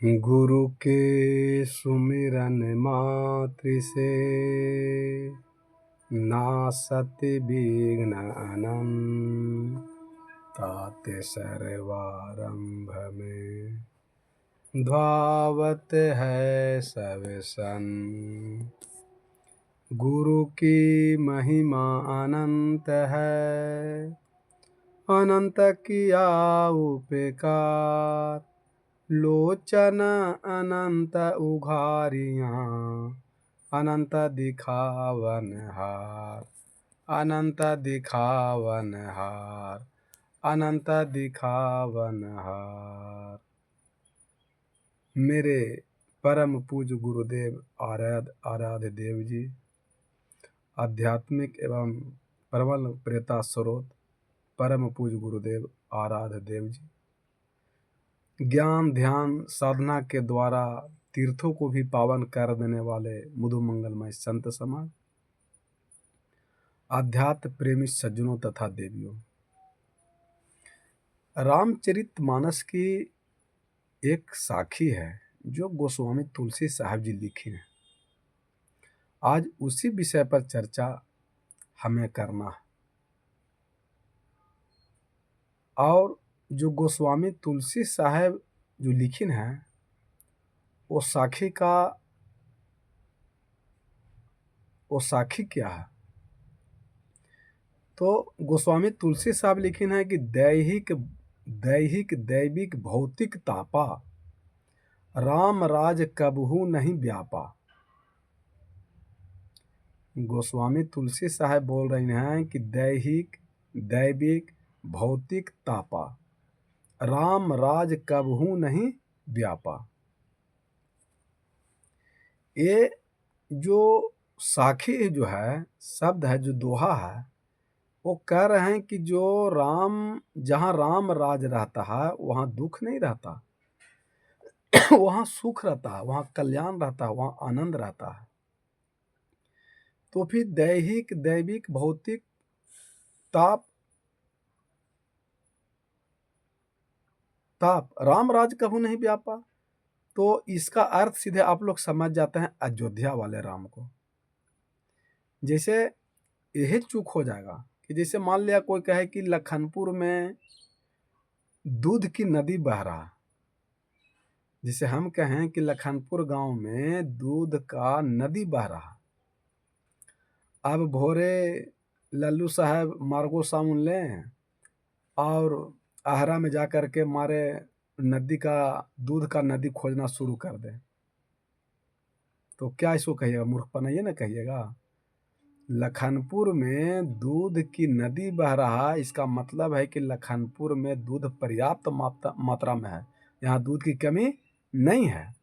गुरु के सुमिरन मात्र से नासत विघ्न अनंतात सर्वारंभ में धावत है सब सन। गुरु की महिमा अनंत है, अनंत किया उपकार, लोचन अनंत उघारियाँ, अनंत दिखावन हार, अनंत दिखावन हार, अनंत दिखावन हार। मेरे परम पूज्य गुरुदेव आराध्य देव जी, आध्यात्मिक एवं प्रबल प्रेता स्रोत परम पूज्य गुरुदेव आराध्य देव जी, ज्ञान ध्यान साधना के द्वारा तीर्थों को भी पावन कर देने वाले मुदु मंगलमय संत समाज, आध्यात्म प्रेमी सज्जनों तथा देवियों, रामचरितमानस की एक साखी है जो गोस्वामी तुलसी साहब जी लिखी है। आज उसी विषय पर चर्चा हमें करना है। और जो गोस्वामी तुलसी साहब जो लिखी है वो साखी क्या है? तो गोस्वामी तुलसी साहब लिखी है कि दैहिक दैविक भौतिक तापा, राम राज कबहू नहीं व्यापा। गोस्वामी तुलसी साहब बोल रही हैं कि दैविक भौतिक तापा, राम राज कबहू नहीं व्यापा। ये जो साखी जो है, शब्द है, जो दोहा है, वो कह रहे हैं कि जहाँ राम राज रहता है वहाँ दुख नहीं रहता वहाँ सुख रहता है, वहाँ कल्याण रहता है, वहाँ आनंद रहता है। तो फिर दैविक भौतिक ताप राम राज कभू नहीं व्यापा। तो इसका अर्थ सीधे आप लोग समझ जाते हैं अयोध्या वाले राम को। जैसे यही चूक हो जाएगा कि जैसे मान लिया कोई कहे कि लखनपुर में दूध की नदी बह रहा, जैसे हम कहें कि लखनपुर गांव में दूध का नदी बह रहा। अब भोरे लल्लू साहब मार्गो सामुन लें और आहरा में जा कर के मारे दूध का नदी खोजना शुरू कर दें, तो क्या इसको कहिएगा? मूर्खपना ये ना कहिएगा। लखनपुर में दूध की नदी बह रहा, इसका मतलब है कि लखनपुर में दूध पर्याप्त मात्रा में है, यहाँ दूध की कमी नहीं है,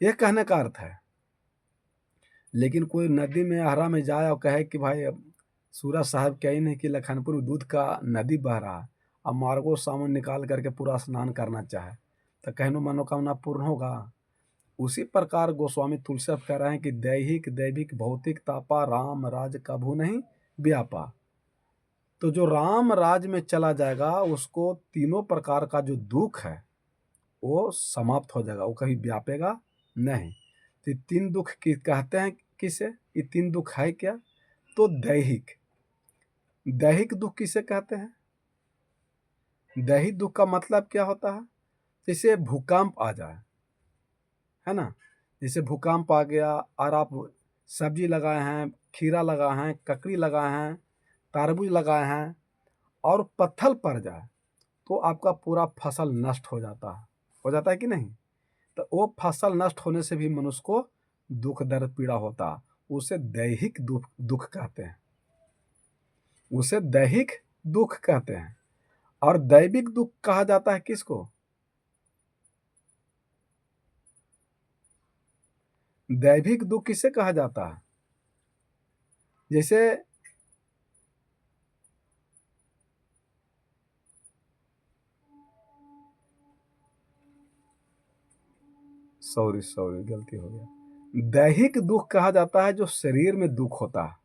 यह कहने का अर्थ है। लेकिन कोई नदी में आहरा में जाए और कहे कि भाई सूरज साहब क्या ही नहीं कि लखनपुर में दूध का नदी बह रहा, अब मार्गो सामुन निकाल करके पूरा स्नान करना चाहे तो कहनो मनोकामना पूर्ण होगा। उसी प्रकार गोस्वामी तुलसी कह रहे हैं कि दैविक भौतिक तापा, राम राज कभू नहीं व्यापा। तो जो राम राज में चला जाएगा उसको तीनों प्रकार का जो दुख है वो समाप्त हो जाएगा, वो कभी व्यापेगा नहीं। तो तीन दुख की कहते हैं किसे? ये तीन दुख है क्या? तो दैहिक दुख किसे कहते हैं? दैहिक दुख का मतलब क्या होता है? जैसे भूकंप आ जाए, है ना, जैसे भूकंप आ गया और आप सब्जी लगाए हैं, खीरा लगाए हैं, ककड़ी लगाए हैं, तरबूज लगाए हैं और पत्थर पड़ जाए तो आपका पूरा फसल नष्ट हो जाता है कि नहीं? तो वो फसल नष्ट होने से भी मनुष्य को दुख दर्द पीड़ा होता, उसे दैहिक दुख कहते हैं, उसे दैहिक दुख कहते हैं। और दैविक दुख कहा जाता है किसको? दैविक दुख किसे कहा जाता है? जैसे सॉरी गलती हो गया। दैहिक दुख कहा जाता है जो शरीर में दुख होता है,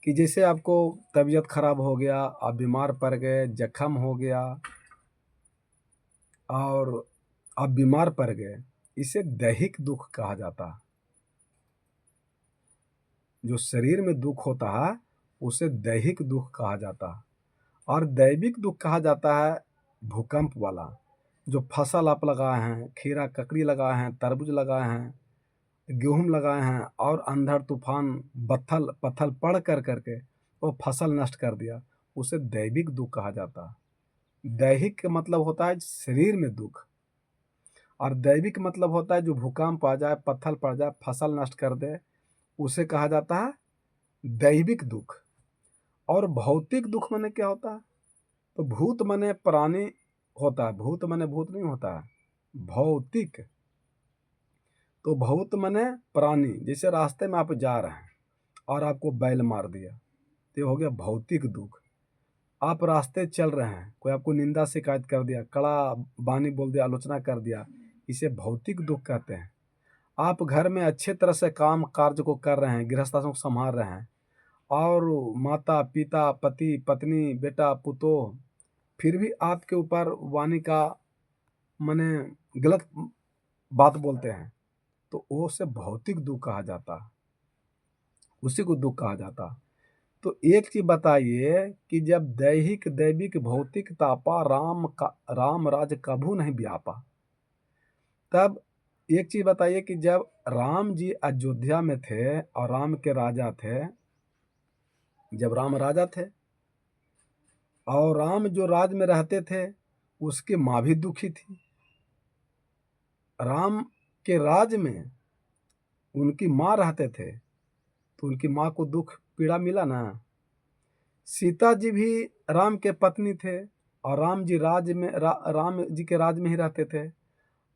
कि जैसे आपको तबीयत खराब हो गया, आप बीमार पड़ गए, जख्म हो गया, और आप बीमार पड़ गए, इसे दैहिक दुख कहा जाता है। जो शरीर में दुख होता है उसे दैहिक दुख कहा जाता है। और दैविक दुख कहा जाता है भूकंप वाला। जो फसल आप लगाए हैं, खीरा ककड़ी लगाए हैं, तरबूज लगाए हैं, गेहूं लगाए हैं, और अंधड़ तूफान बत्थल पत्थल पड़ कर करके वो फसल नष्ट कर दिया, उसे दैविक दुख कहा जाता है। दैहिक का मतलब होता है शरीर में दुख, और दैविक मतलब होता है जो भूकंप आ जाए, पत्थर पड़ जाए, फसल नष्ट कर दे, उसे कहा जाता है दैविक दुख। और भौतिक दुख माने क्या होता है? तो भूत माने प्राणी होता है, भूत माने भूत नहीं होता है। भौतिक तो भूत माने प्राणी। जैसे रास्ते में आप जा रहे हैं और आपको बैल मार दिया, तो ये हो गया भौतिक दुख। आप रास्ते चल रहे हैं, कोई आपको निंदा शिकायत कर दिया, कड़ा बानी बोल दिया, आलोचना कर दिया, इसे भौतिक दुख कहते हैं। आप घर में अच्छे तरह से काम कार्य को कर रहे हैं, गृहस्थाश्रम को संभाल रहे हैं, और माता पिता पति पत्नी बेटा पुतोह फिर भी आपके ऊपर वाणी का माने गलत बात बोलते हैं, तो वो से भौतिक दुख कहा जाता है, उसी को दुख कहा जाता। तो एक चीज बताइए कि जब दैहिक दैविक भौतिक तापा राम राज कभू नहीं व्यापा, तब एक चीज बताइए कि जब राम जी अयोध्या में थे और राम के राजा थे, जब राम राजा थे और राम जो राज में रहते थे उसकी माँ भी दुखी थी। राम के राज में उनकी माँ रहते थे तो उनकी माँ को दुख पीड़ा मिला ना। सीता जी भी राम के पत्नी थे और राम जी राम जी के राज में ही रहते थे,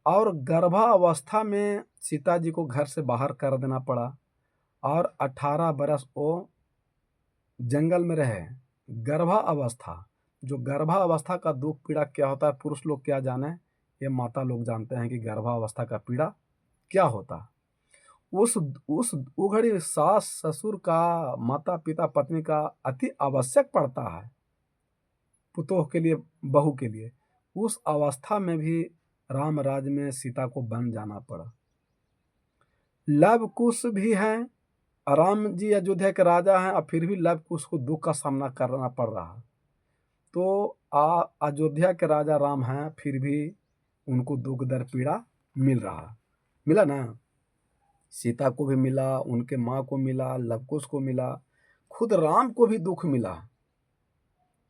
और गर्भावस्था में सीता जी को घर से बाहर कर देना पड़ा, और 18 बरस वो जंगल में रहे। गर्भावस्था, जो गर्भावस्था का दुख पीड़ा क्या होता है पुरुष लोग क्या जाने, ये माता लोग जानते हैं कि गर्भावस्था का पीड़ा क्या होता है। उस उघड़ी सास ससुर का, माता पिता पत्नी का अति आवश्यक पड़ता है पुतोह के लिए, बहू के लिए। उस अवस्था में भी राम राज में सीता को बन जाना पड़ा। लव कुश भी हैं, राम जी अयोध्या के राजा हैं और फिर भी लव कुश को दुख का सामना करना पड़ रहा। तो अयोध्या के राजा राम हैं फिर भी उनको दुख दर्द पीड़ा मिल रहा, मिला ना। सीता को भी मिला, उनके माँ को मिला, लव कुश को मिला, खुद राम को भी दुख मिला।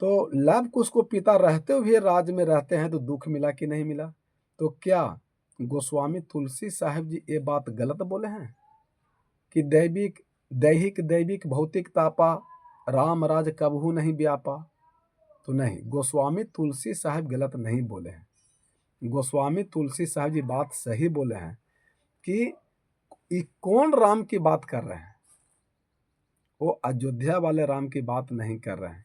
तो लव कुश को पिता रहते हुए राज में रहते हैं तो दुख मिला कि नहीं मिला? तो क्या गोस्वामी तुलसी साहब जी ये बात गलत बोले हैं कि दैहिक दैविक भौतिक तापा राम राज कबहू नहीं व्यापा? तो नहीं, गोस्वामी तुलसी साहब गलत नहीं बोले हैं। गोस्वामी तुलसी साहब जी बात सही बोले हैं कि ये कौन राम की बात कर रहे हैं? वो अयोध्या वाले राम की बात नहीं कर रहे हैं,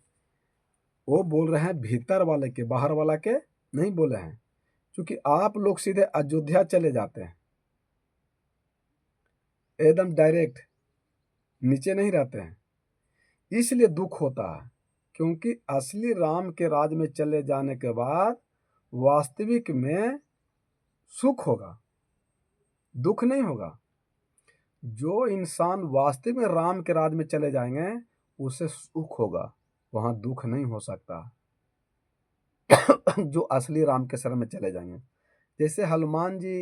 वो बोल रहे हैं भीतर वाले के, बाहर वाला के नहीं बोले हैं। क्योंकि आप लोग सीधे अयोध्या चले जाते हैं, एकदम डायरेक्ट, नीचे नहीं रहते हैं, इसलिए दुख होता है। क्योंकि असली राम के राज में चले जाने के बाद वास्तविक में सुख होगा, दुख नहीं होगा। जो इंसान वास्तविक में राम के राज में चले जाएंगे उसे सुख होगा, वहां दुख नहीं हो सकता। जो असली राम के शरण में चले जाएंगे, जैसे हनुमान जी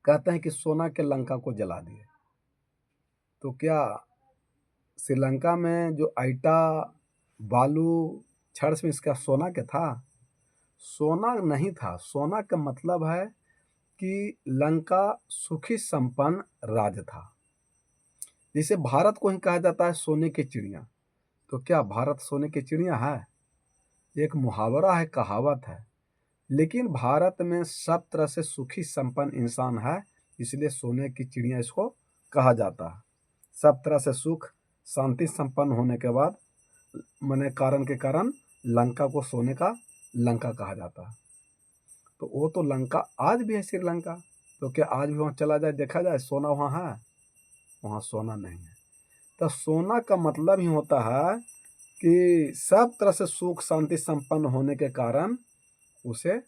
कहते हैं कि सोना के लंका को जला दिए, तो क्या श्रीलंका में जो ईटा बालू छड़ में इसका सोना क्या था? सोना नहीं था। सोना का मतलब है कि लंका सुखी संपन्न राज्य था। जैसे भारत को ही कहा जाता है सोने की चिड़िया, तो क्या भारत सोने की चिड़िया है? एक मुहावरा है, कहावत है। लेकिन भारत में सब तरह से सुखी संपन्न इंसान है, इसलिए सोने की चिड़िया इसको कहा जाता है। सब तरह से सुख शांति संपन्न होने के बाद मने कारण के कारण लंका को सोने का लंका कहा जाता है। तो वो तो लंका आज भी है श्रीलंका, तो क्या आज भी वहाँ चला जाए देखा जाए सोना वहाँ है? वहाँ सोना नहीं है। तो सोना का मतलब ही होता है कि सब तरह से सुख शांति संपन्न होने के कारण उसे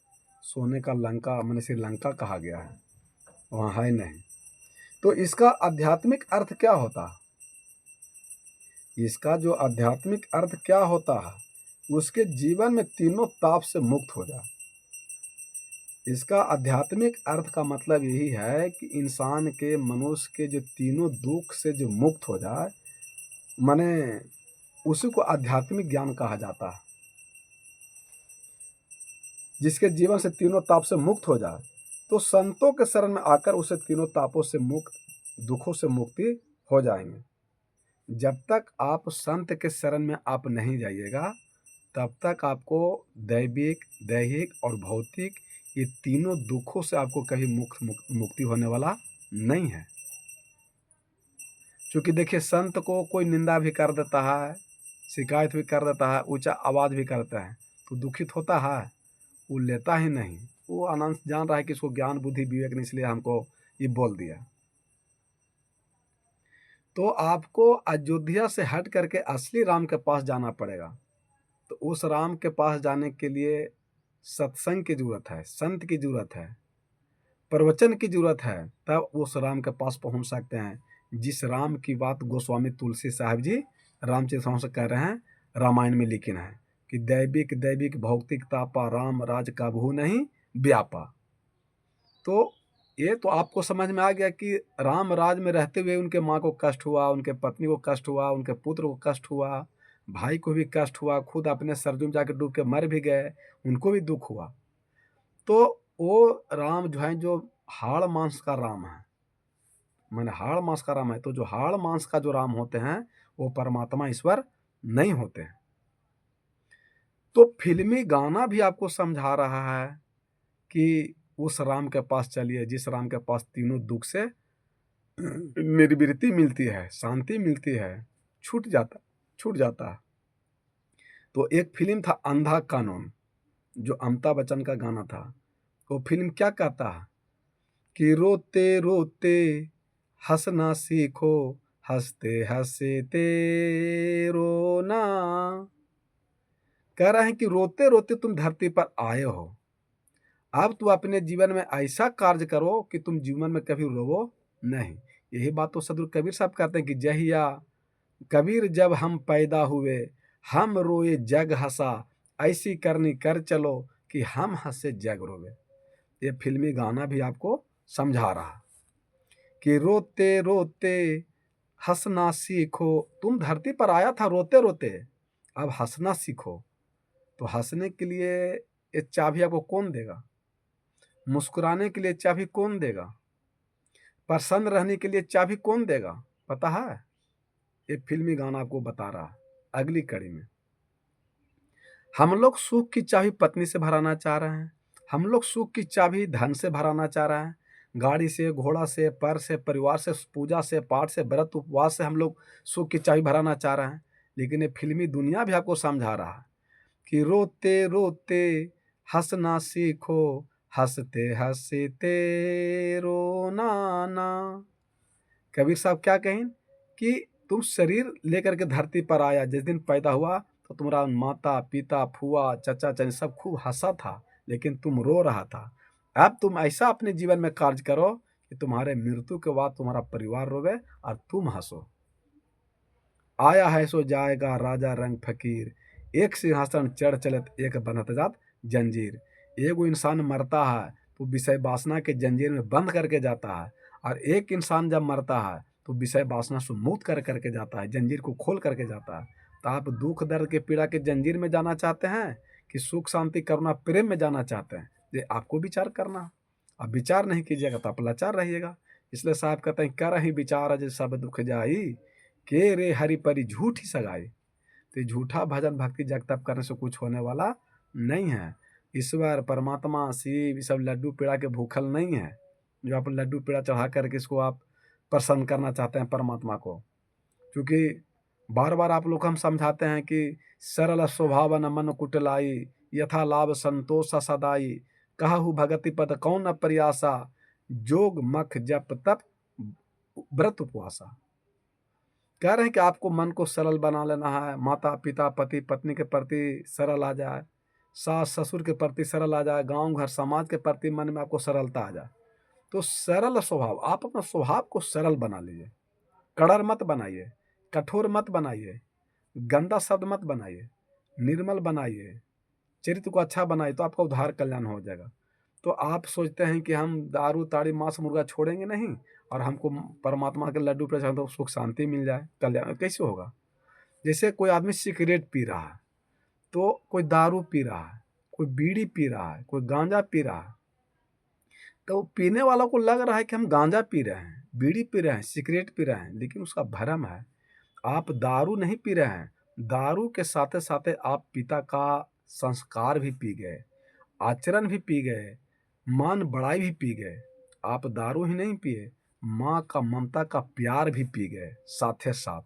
सोने का लंका मैंने श्रीलंका कहा गया है, वहाँ है नहीं। तो इसका आध्यात्मिक अर्थ क्या होता है? इसका जो आध्यात्मिक अर्थ क्या होता है, उसके जीवन में तीनों ताप से मुक्त हो जाए। इसका आध्यात्मिक अर्थ का मतलब यही है कि इंसान के, मनुष्य के जो तीनों दुख से जो मुक्त हो जाए, माने उसी को आध्यात्मिक ज्ञान कहा जाता है। जिसके जीवन से तीनों ताप से मुक्त हो जाए, तो संतों के शरण में आकर उसे तीनों तापों से मुक्त, दुखों से मुक्ति हो जाएंगे। जब तक आप संत के शरण में आप नहीं जाइएगा, तब तक आपको दैविक, दैहिक और भौतिक ये तीनों दुखों से आपको कभी मुक्ति होने वाला नहीं है। क्योंकि देखिए, संत को कोई निंदा भी कर देता है, शिकायत भी कर देता है, ऊंचा आवाज़ भी करता है, तो दुखित होता है? वो लेता ही नहीं। वो आनंद जान रहा है कि इसको ज्ञान बुद्धि विवेक नहीं, इसलिए हमको ये बोल दिया। तो आपको अयोध्या से हट करके असली राम के पास जाना पड़ेगा। तो उस राम के पास जाने के लिए सत्संग की जरूरत है, संत की जरूरत है, प्रवचन की जरूरत है, तब उस राम के पास पहुंच सकते हैं। जिस राम की बात गोस्वामी तुलसी साहब जी रामचरितमानस कह रहे हैं, रामायण में लिखी है कि दैविक दैविक भौतिक तापा, राम राज कबहू नहीं व्यापा। तो ये तो आपको समझ में आ गया कि राम राज में रहते हुए उनके माँ को कष्ट हुआ, उनके पत्नी को कष्ट हुआ, उनके पुत्र को कष्ट हुआ, भाई को भी कष्ट हुआ, खुद अपने सरजू में जाकर डूब के मर भी गए, उनको भी दुख हुआ। तो वो राम जो है, जो हाड़ मांस का राम है, मैंने हाड़ मांस का राम है, तो जो हाड़ मांस का जो राम होते हैं, वो परमात्मा ईश्वर नहीं होते हैं। तो फिल्मी गाना भी आपको समझा रहा है कि उस राम के पास चलिए, जिस राम के पास तीनों दुख से निवृत्ति मिलती है, शांति मिलती है, छूट जाता है। तो एक फिल्म था अंधा कानून, जो अमिताभ बच्चन का गाना था। वो फिल्म क्या कहता है कि रोते रोते हंसना सीखो, हंसते हंसते रोना। कह रहे हैं कि रोते रोते तुम धरती पर आए हो, अब तू अपने जीवन में ऐसा कार्य करो कि तुम जीवन में कभी रोवो नहीं। यही बात तो सदगुरु कबीर साहब कहते हैं कि जहिया कबीर जब हम पैदा हुए, हम रोए जग हंसा, ऐसी करनी कर चलो कि हम हंसे जग रोवे। ये फिल्मी गाना भी आपको समझा रहा कि रोते रोते हंसना सीखो। तुम धरती पर आया था रोते रोते, अब हंसना सीखो। तो हंसने के लिए ये चाबी आपको कौन देगा? मुस्कुराने के लिए चाबी कौन देगा? प्रसन्न रहने के लिए चाबी कौन देगा? पता है? ये फिल्मी गाना आपको बता रहा है। अगली कड़ी में हम लोग सुख की चाबी पत्नी से भराना चाह रहे हैं, हम लोग सुख की चाबी धन से भराना चाह रहे हैं, गाड़ी से, घोड़ा से, पर से, परिवार से, पूजा से, पाठ से, व्रत उपवास से हम लोग सुख की चाबी भराना चाह रहे हैं। लेकिन ये फिल्मी दुनिया भी आपको समझा रहा है कि रोते रोते हंसना सीखो, हंसते हंसते रोना ना। कबीर साहब क्या कहें कि तुम शरीर लेकर के धरती पर आया, जिस दिन पैदा हुआ तो तुम्हारा माता पिता फुआ चाचा चाची सब खूब हंसा था, लेकिन तुम रो रहा था। अब तुम ऐसा अपने जीवन में कार्य करो कि तुम्हारे मृत्यु के बाद तुम्हारा परिवार रोवे और तुम हंसो। आया है सो जाएगा राजा रंग फकीर, एक सिंहासन चढ़ चलत एक बनत जात जंजीर। एगो इंसान मरता है तो विषय वासना के जंजीर में बंद करके जाता है, और एक इंसान जब मरता है तो विषय वासना से मुक्त कर करके जाता है, जंजीर को खोल करके जाता है। तो आप दुख दर्द के पीड़ा के जंजीर में जाना चाहते हैं कि सुख शांति करुणा प्रेम में जाना चाहते हैं? ये आपको विचार करना। अब विचार नहीं कीजिएगा तो आप लाचार रहिएगा। इसलिए साहब कहते हैं, कर ही विचार अज सब दुख जाई, के रे हरि परी झूठी सगाई। तो झूठा भजन भक्ति जग तप करने से कुछ होने वाला नहीं है। ईश्वर परमात्मा शिव सब लड्डू पेड़ा के भूखल नहीं है, जो आप लड्डू पेड़ा चढ़ा करके इसको आप प्रसन्न करना चाहते हैं परमात्मा को। क्योंकि बार बार आप लोग को हम समझाते हैं कि सरल स्वभाव न मन कुटलाई, यथा लाभ संतोष सदाई, कहु भगति पद कौन न प्रयासा, जोग मख जप तप व्रत उपवासा। कह रहे हैं कि आपको मन को सरल बना लेना है, माता पिता पति पत्नी के प्रति सरल आ जाए, सास ससुर के प्रति सरल आ जाए, गांव घर समाज के प्रति मन में आपको सरलता आ जाए। तो सरल स्वभाव, आप अपना स्वभाव को सरल बना लीजिए, कड़र मत बनाइए, कठोर मत बनाइए, गंदा शब्द मत बनाइए, निर्मल बनाइए, चरित्र को अच्छा बनाइए, तो आपका उद्धार कल्याण हो जाएगा। तो आप सोचते हैं कि हम दारू ताड़ी मांस मुर्गा छोड़ेंगे नहीं और हमको परमात्मा के लड्डू प्रसाद तो सुख शांति मिल जाए, कल्याण कैसे होगा? जैसे कोई आदमी सिगरेट पी रहा है, तो कोई दारू पी रहा है, कोई बीड़ी पी रहा है, कोई गांजा पी रहा है, तो पीने वालों को लग रहा है कि हम गांजा पी रहे हैं, बीड़ी पी रहे हैं, सिगरेट पी रहे हैं, लेकिन उसका भ्रम है। आप दारू नहीं पी रहे हैं, दारू के साथे साथे आप पिता का संस्कार भी पी गए, आचरण भी पी गए, मान बड़ाई भी पी गए। आप दारू ही नहीं पिए, माँ का ममता का प्यार भी पी गए साथे साथ।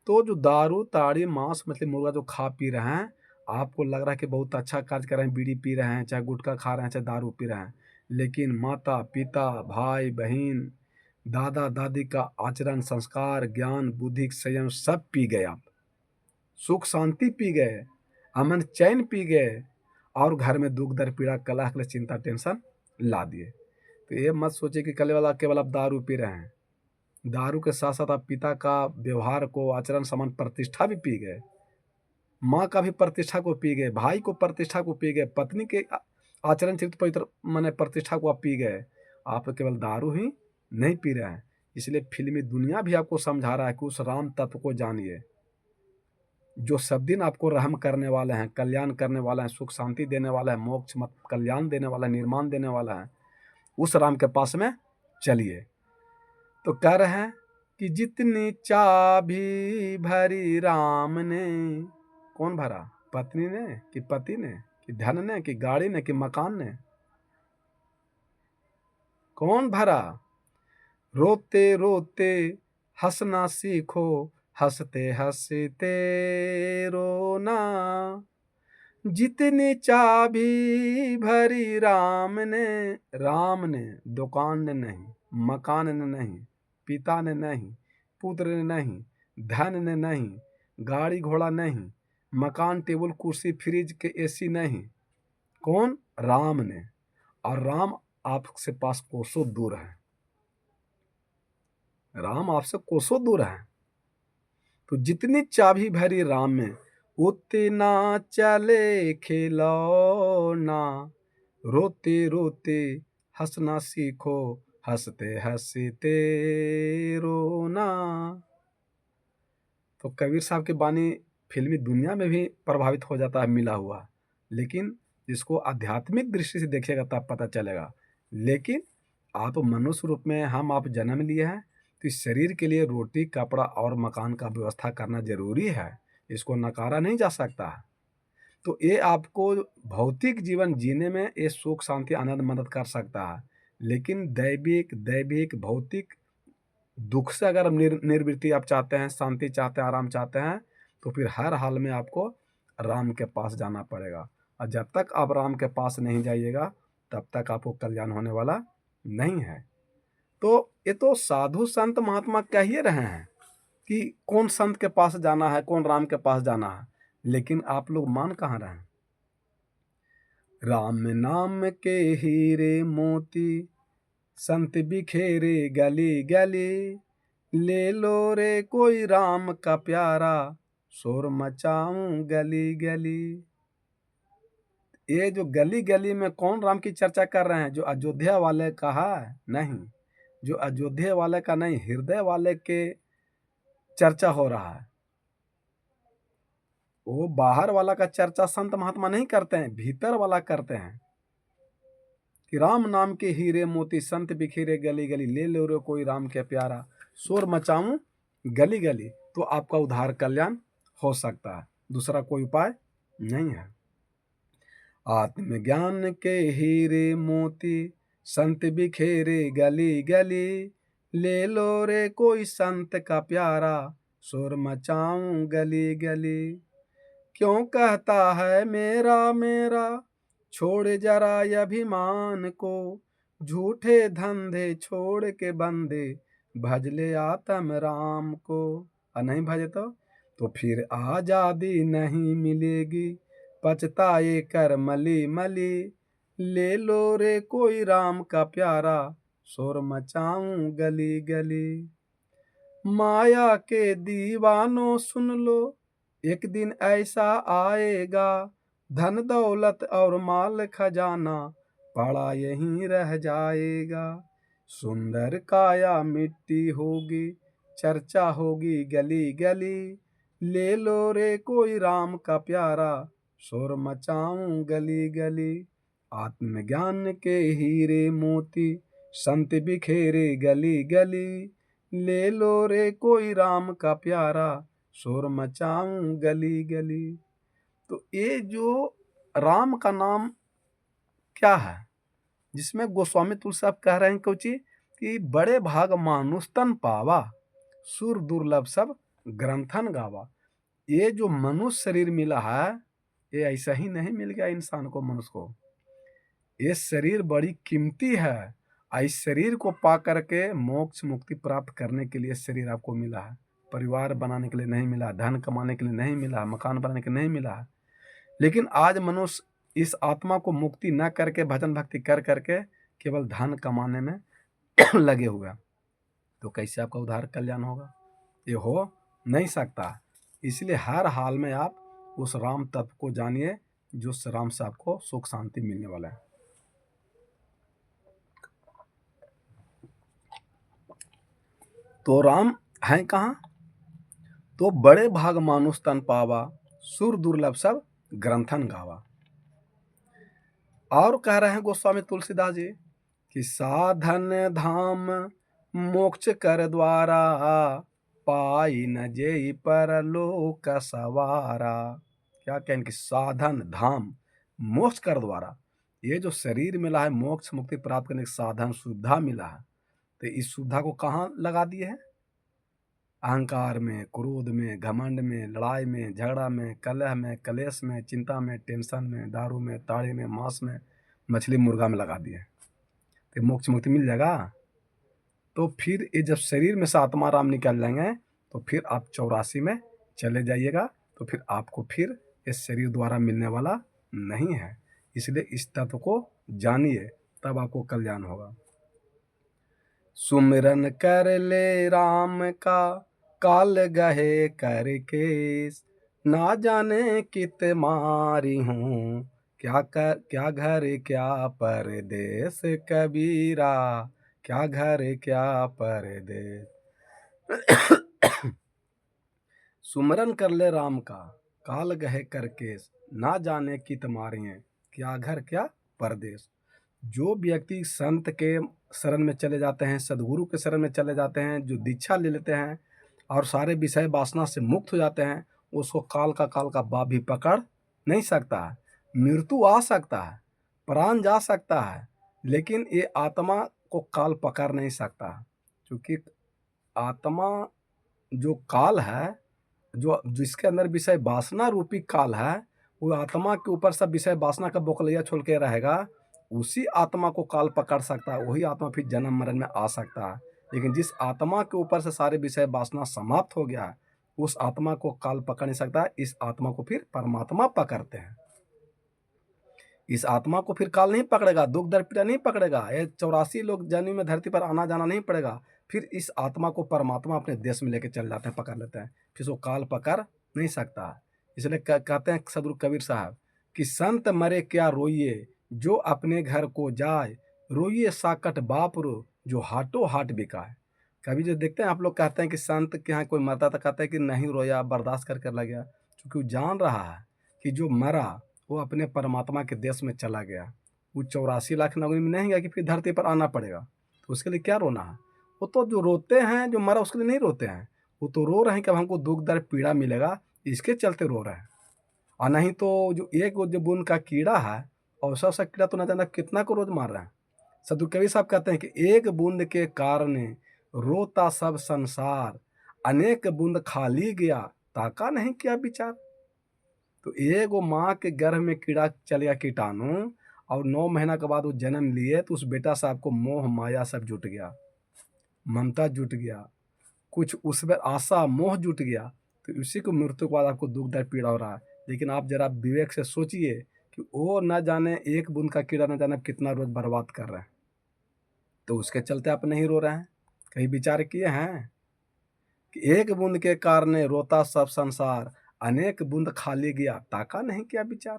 तो जो दारू ताड़ी मांस मछली मुर्गा जो खा पी रहे हैं, आपको लग रहा है कि बहुत अच्छा कार्य कर रहे हैं, बीड़ी पी रहे हैं, चाहे गुटखा खा रहे हैं, चाहे दारू पी रहे हैं, लेकिन माता पिता भाई बहन दादा दादी का आचरण संस्कार ज्ञान बुद्धि संयम सब पी गए आप, सुख शांति पी गए, अमन चैन पी गए, और घर में दुख दर्द पीड़ा कलह क्लेश चिंता टेंशन ला दिए। तो ये मत सोचिए कि कल वाला केवल आप दारू पी रहे हैं, दारू के साथ साथ आप पिता का व्यवहार को आचरण समान प्रतिष्ठा भी पी गए, माँ का भी प्रतिष्ठा को पी गए, भाई को प्रतिष्ठा को पी गए, पत्नी के आचरण चरित्र पवित्र माने प्रतिष्ठा को आप पी गए। आप केवल दारू ही नहीं पी रहे हैं। इसलिए फिल्मी दुनिया भी आपको समझा रहा है कि उस राम तत्व को जानिए, जो सब दिन आपको रहम करने वाले हैं, कल्याण करने वाला है, सुख शांति देने वाला है, मोक्ष मत कल्याण देने वाला है, निर्माण देने वाला है। उस राम के पास में चलिए। तो कह रहे हैं कि जितनी चाबी भरी राम ने, कौन भरा? पत्नी ने कि पति ने कि धन ने कि गाड़ी ने कि मकान ने? कौन भरा? रोते रोते हंसना सीखो, हंसते हंसते रोना। जितनी चाबी भरी राम ने दुकान ने नहीं, मकान ने नहीं, पिता ने नहीं, पुत्र ने नहीं, धन ने नहीं, गाड़ी घोड़ा नहीं, मकान टेबल कुर्सी फ्रिज के एसी नहीं। कौन? राम ने। और राम आपसे पास कोसों दूर है, राम आपसे कोसों दूर है। तो जितनी चाबी भरी राम में उतना चले खिलौना। रोते रोते हंसना सीखो, हंसते हंसते रोना। तो कबीर साहब की वाणी फिल्मी दुनिया में भी प्रभावित हो जाता है मिला हुआ, लेकिन इसको आध्यात्मिक दृष्टि से देखिएगा तब पता चलेगा। लेकिन आप मनुष्य रूप में हम आप जन्म लिए हैं, तो इस शरीर के लिए रोटी कपड़ा और मकान का व्यवस्था करना जरूरी है, इसको नकारा नहीं जा सकता। तो ये आपको भौतिक जीवन जीने में ये सुख शांति आनंद मदद कर सकता है, लेकिन दैविक भौतिक दुख से अगर निर्वृत्ति आप चाहते हैं, शांति चाहते हैं, आराम चाहते हैं, तो फिर हर हाल में आपको राम के पास जाना पड़ेगा। और जब तक आप राम के पास नहीं जाइएगा तब तक आपको कल्याण होने वाला नहीं है। तो ये तो साधु संत महात्मा कह ही रहे हैं कि कौन संत के पास जाना है, कौन राम के पास जाना है, लेकिन आप लोग मान कहाँ रहे हैं? राम नाम के हीरे मोती संत बिखेरे गली गली। ले लो रे कोई राम का प्यारा, शोर मचाऊं गली गली। ये जो गली गली में कौन राम की चर्चा कर रहे हैं? जो अयोध्या वाले का है? नहीं, जो अयोध्या वाले का नहीं, हृदय वाले के चर्चा हो रहा है। वो बाहर वाला का चर्चा संत महात्मा नहीं करते हैं, भीतर वाला करते हैं कि राम नाम के हीरे मोती संत बिखेरे गली गली। ले लो रे कोई राम के प्यारा, शोर मचाऊं गली गली। तो आपका उद्धार कल्याण हो सकता है, दूसरा कोई उपाय नहीं है। आत्मज्ञान के हीरे मोती संत बिखेरे गली गली। ले लो रे कोई संत का प्यारा, शोर मचाऊं गली गली। क्यों कहता है मेरा मेरा, छोड़ जरा ये अभिमान को। झूठे धंधे छोड़ के बंदे, भज ले आत्म राम को। और नहीं भजे तो फिर आजादी नहीं मिलेगी, पछताए कर मली मली, ले लो रे कोई राम का प्यारा, शोर मचाऊं गली गली। माया के दीवानों सुन लो, एक दिन ऐसा आएगा, धन दौलत और माल खजाना पड़ा यहीं रह जाएगा। सुंदर काया मिट्टी होगी, चर्चा होगी गली गली, ले लो रे कोई राम का प्यारा, शोर मचाऊं गली गली। आत्मज्ञान के हीरे मोती संत बिखेरे गली गली, ले लो रे कोई राम का प्यारा, शोर मचाऊं गली गली। तो ये जो राम का नाम क्या है, जिसमें गोस्वामी तुलसी साहब कह रहे हैं कोची कि बड़े भाग मानुष तन पावा, सुर दुर्लभ सब ग्रंथन गावा। ये जो मनुष्य शरीर मिला है, ये ऐसा ही नहीं मिल गया इंसान को, मनुष्य को। ये शरीर बड़ी कीमती है। इस शरीर को पा करके मोक्ष मुक्ति प्राप्त करने के लिए शरीर आपको मिला है। परिवार बनाने के लिए नहीं मिला, धन कमाने के लिए नहीं मिला, मकान बनाने के लिए नहीं मिला है। लेकिन आज मनुष्य इस आत्मा को मुक्ति न करके भजन भक्ति कर करके केवल धन कमाने में लगे हुए, तो कैसे आपका उद्धार कल्याण होगा? ये हो नहीं सकता। इसलिए हर हाल में आप उस राम तत्व को जानिए, जो राम से आपको सुख शांति मिलने वाला है। तो राम है कहाँ? तो बड़े भाग मानुष तन पावा, सुर दुर्लभ सब ग्रंथन गावा। और कह रहे हैं गोस्वामी तुलसीदास जी कि साधन धाम मोक्ष कर द्वारा, पाई न जेई परलोक सवारा। क्या कहें कि साधन धाम मोक्ष कर द्वारा, ये जो शरीर मिला है मोक्ष मुक्ति प्राप्त करने का साधन सुविधा मिला है, तो इस सुविधा को कहाँ लगा दिए हैं? अहंकार में, क्रोध में, घमंड में, लड़ाई में, झगड़ा में, कलह में, कलेश में, चिंता में, टेंशन में, दारू में, ताड़ी में, मांस में, मछली मुर्गा में लगा दिए। तो मोक्ष मुक्ति मिल जाएगा? तो फिर ये जब शरीर में से आत्मा राम निकल जाएंगे, तो फिर आप 84 में चले जाइएगा, तो फिर आपको फिर इस शरीर द्वारा मिलने वाला नहीं है। इसलिए इस तत्व को जानिए, तब आपको कल्याण होगा। सुमिरन कर ले राम का, काल गहे करके, ना जाने कित मारी हूँ, क्या घर क्या परदेस कबीरा, क्या घर क्या परदेस। सुमरन कर ले राम का, काल गहे करके, ना जाने कित मारी हैं, क्या घर क्या परदेस। जो व्यक्ति संत के शरण में चले जाते हैं, सदगुरु के शरण में चले जाते हैं, जो दीक्षा ले लेते हैं और सारे विषय वासना से मुक्त हो जाते हैं, उसको काल का बाप भी पकड़ नहीं सकता है। मृत्यु आ सकता है, प्राण जा सकता है, लेकिन ये आत्मा को काल पकड़ नहीं सकता, क्योंकि आत्मा जो काल है, जो जिसके अंदर विषय वासना रूपी काल है, वो आत्मा के ऊपर सब विषय वासना का बोकलिया छोड़ के रहेगा, उसी आत्मा को काल पकड़ सकता है। वही आत्मा फिर जन्म मरण में आ सकता है। लेकिन जिस आत्मा के ऊपर से सारे विषय वासना समाप्त हो गया है, उस आत्मा को काल पकड़ नहीं सकता। इस आत्मा को फिर परमात्मा पकड़ते हैं। इस आत्मा को फिर काल नहीं पकड़ेगा, दुख दर्द पीड़ा नहीं पकड़ेगा, ये 84 लोग जन्म में धरती पर आना जाना नहीं पड़ेगा। फिर इस आत्मा को परमात्मा अपने देश में लेके चल जाते हैं, पकड़ लेते हैं, फिर वो काल पकड़ नहीं सकता। इसलिए कहते हैं सदगुरु कबीर साहब कि संत मरे क्या रोइए, जो अपने घर को जाए, रोइए साकट बाप रो, जो हाटों हाट बिकाए। कभी जो देखते हैं आप लोग कहते हैं कि संत के यहाँ कोई मरता तो कहते हैं कि नहीं रोया, बर्दाश्त कर लग गया, क्योंकि वो जान रहा है कि जो मरा वो अपने परमात्मा के देश में चला गया। वो 84 लाख नगरी में नहीं गया कि फिर धरती पर आना पड़ेगा, तो उसके लिए क्या रोना है? वो तो जो रोते हैं, जो मरा उसके लिए नहीं रोते हैं, वो तो रो रहे हैं कि अब हमको दुख दर्द पीड़ा मिलेगा, इसके चलते रो रहे हैं। और नहीं तो जो एक जो बूंद का कीड़ा है, और सा कीड़ा तो न जाना कितना को रोज मार रहे हैं। सदगुरु कबीर साहब कहते हैं कि एक बूंद के कारण रोता सब संसार, अनेक बूंद खाली गया, ताका नहीं किया विचार। तो एगो माँ के गर्भ में कीड़ा चल गया कीटाणु, और 9 महीना के बाद वो जन्म लिए, तो उस बेटा साहब को मोह माया सब जुट गया, ममता जुट गया, कुछ उस पर आशा मोह जुट गया, तो उसी को मृत्यु के बाद आपको दुख दर्द पीड़ा हो रहा है। लेकिन आप जरा विवेक से सोचिए कि वो न जाने एक बूंद का कीड़ा न जाने कितना रोज बर्बाद कर रहे हैं, तो उसके चलते आप नहीं रो रहे हैं। कहीं विचार किए हैं कि एक बूंद के कारण रोता सब संसार, अनेक बूंद खाली गया ताका नहीं किया विचार।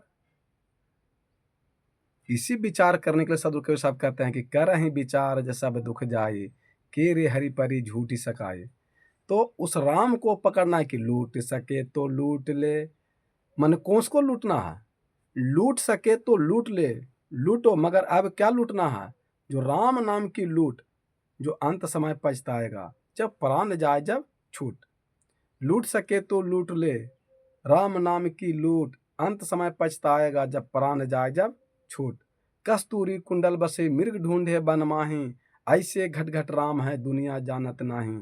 इसी विचार करने के लिए सदगुरु कबीर साहब कहते हैं कि कर ही विचार जैसा दुख जाए, के रे हरि परी झूठी सकाए। तो उस राम को पकड़ना है कि लूट सके तो लूट ले, मन कौन को लूटना है, लूट सके तो लूट ले, लूटो मगर अब क्या लूटना है, जो राम नाम की लूट, जो अंत समय पछताएगा जब प्राण जाए जब छूट। लूट सके तो लूट ले, राम नाम की लूट, अंत समय पछताएगा जब प्राण जाए जब छूट। कस्तूरी कुंडल बसे मृग ढूंढे बन माही, ऐसे घट घट राम है दुनिया जानत नाही।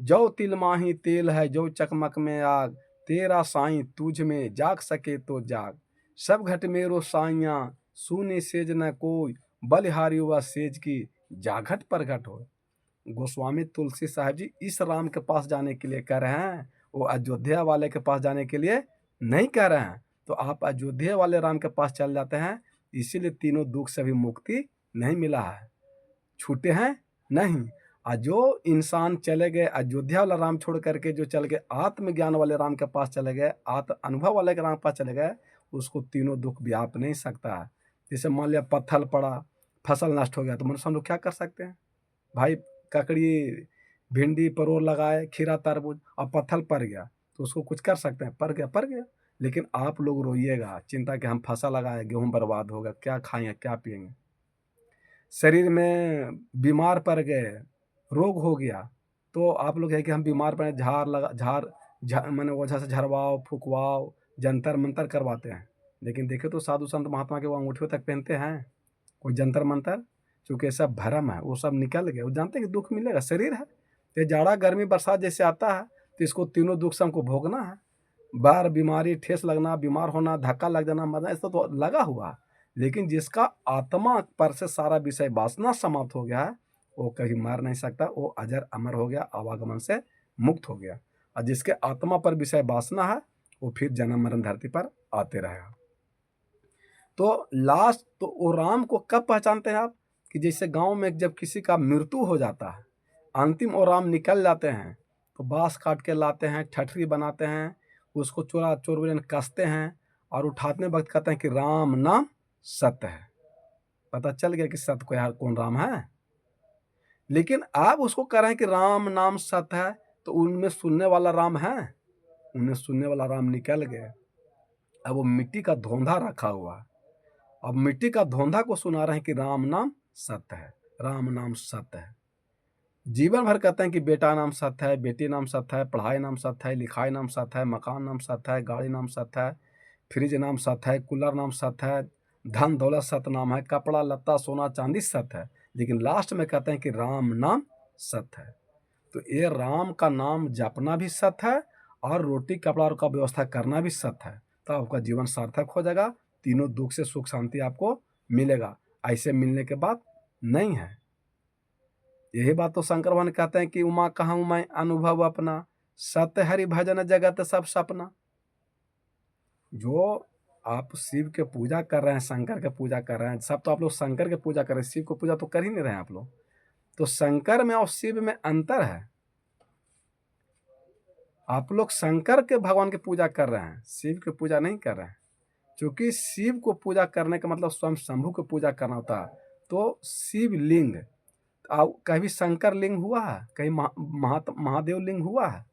जो तिल माही तेल है जो चकमक में आग, तेरा साईं तुझ में जाग सके तो जाग। सब घट मेरो साइया सुने सेज न कोई, बलिहारी हुआ सेज की जाघट प्रगट हो। गोस्वामी तुलसी साहब जी इस राम के पास जाने के लिए कह रहे हैं, वो अयोध्या वाले के पास जाने के लिए नहीं कह रहे हैं। तो आप अयोध्या वाले राम के पास चल जाते हैं, इसीलिए तीनों दुख से भी मुक्ति नहीं मिला है, छूटे हैं नहीं। और जो इंसान चले गए अयोध्या वाला राम छोड़ करके, जो चल गए आत्मज्ञान वाले राम के पास चले गए, आत्म अनुभव वाले के राम के पास चले गए, उसको तीनों दुख व्याप नहीं सकता है। जैसे मान लिया पत्थर पड़ा, फसल नष्ट हो गया, तो मनुष्य हम लोग क्या कर सकते हैं भाई, ककड़ी भिंडी परोर लगाए, खीरा तरबूज, और पत्थर पड़ गया तो उसको कुछ कर सकते हैं, पड़ गया। लेकिन आप लोग रोइएगा चिंता कि हम फसल लगाए, गेहूं बर्बाद होगा, क्या खाएंगे क्या पिएंगे। शरीर में बीमार पड़ गए, रोग हो गया, तो आप लोग है कि हम बीमार पड़े, मैंने वजह से झरवाओ फुकवाओ जंतर मंतर करवाते हैं। लेकिन देखे तो साधु संत महात्मा के वो अंगूठियों तक पहनते हैं कोई जंतर मंतर, चूँकि सब भरम है, वो सब निकल गया। वो जानते हैं कि दुख मिलेगा, शरीर है, ये जाड़ा गर्मी बरसात जैसे आता है, तो इसको तीनों दुख से हमको भोगना है। बार बीमारी, ठेस लगना, बीमार होना, धक्का लग जाना, मरना, ऐसा तो लगा हुआ है। लेकिन जिसका आत्मा पर से सारा विषय वासना समाप्त हो गया है, वो कभी मर नहीं सकता, वो अजर अमर हो गया, आवागमन से मुक्त हो गया। और जिसके आत्मा पर विषय वासना है, वो फिर जन्म मरण धरती पर आते रहेगा। तो लास्ट तो वो राम को कब पहचानते हैं आप, कि जैसे गांव में जब किसी का मृत्यु हो जाता है, अंतिम वो राम निकल जाते हैं, तो बांस काट के लाते हैं, ठठरी बनाते हैं, उसको चोरा चोरबन कसते हैं, और उठाने वक्त कहते हैं कि राम नाम सत्य है। पता चल गया कि सत्य को यार कौन राम है। लेकिन आप उसको कह रहे हैं कि राम नाम सत्य है, तो उनमें सुनने वाला राम है, उन्हें सुनने वाला राम निकल गया। अब वो मिट्टी का धोंधा रखा हुआ है, अब मिट्टी का धोंधा को सुना रहे हैं कि राम नाम सत्य है, राम नाम सत्य है। जीवन भर कहते हैं कि बेटा नाम सत्य है, बेटी नाम सत्य है, पढ़ाई नाम सत्य है, लिखाई नाम सत्य है, मकान नाम सत्य है, गाड़ी नाम सत्य है, फ्रिज नाम सत्य है, कूलर नाम सत्य है, धन दौलत सत्य नाम है, कपड़ा लत्ता सोना चांदी सत्य है। लेकिन लास्ट में कहते हैं कि राम नाम सत्य है। तो ये राम का नाम जपना भी सत्य है, और रोटी कपड़ा का व्यवस्था करना भी सत्य है। तो आपका जीवन सार्थक हो जाएगा, तीनों दुख से सुख शांति आपको मिलेगा। ऐसे मिलने के बाद नहीं है। यही बात तो शंकर भगवान कहते हैं कि उमा कहूँ मैं अनुभव अपना, सत्य हरि भजन जगत सब सपना। जो आप शिव के पूजा कर रहे हैं, शंकर के पूजा कर रहे हैं, सब तो आप लोग शंकर के पूजा कर रहे हैं, शिव को पूजा तो कर ही नहीं रहे हैं आप लोग। तो शंकर में और शिव में अंतर है। आप लोग शंकर के भगवान की पूजा कर रहे हैं, शिव की पूजा नहीं कर रहे हैं। क्योंकि शिव को पूजा करने का मतलब स्वयं शंभु की पूजा करना होता है। तो शिवलिंग, कभी शंकर लिंग हुआ है, कहीं महादेव लिंग हुआ है,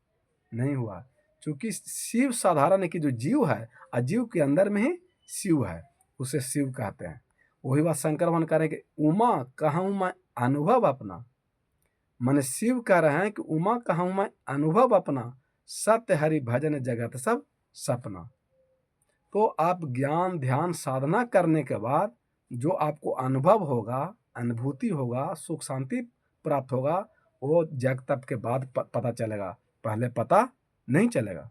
नहीं हुआ। क्योंकि शिव साधारण है कि जो जीव है, अजीव के अंदर में ही शिव है, उसे शिव कहते हैं। वही बात शंकर भगवान कह रहे हैं कि उमा कहूँ मैं अनुभव अपना, मन शिव कह रहे हैं कि उमा कहूँ मैं अनुभव अपना, सत्य हरि भजन जगत सब सपना। तो आप ज्ञान ध्यान साधना करने के बाद जो आपको अनुभव होगा, अनुभूति होगा, सुख शांति प्राप्त होगा, वो जग तप के बाद पता चलेगा, पहले पता नहीं चलेगा।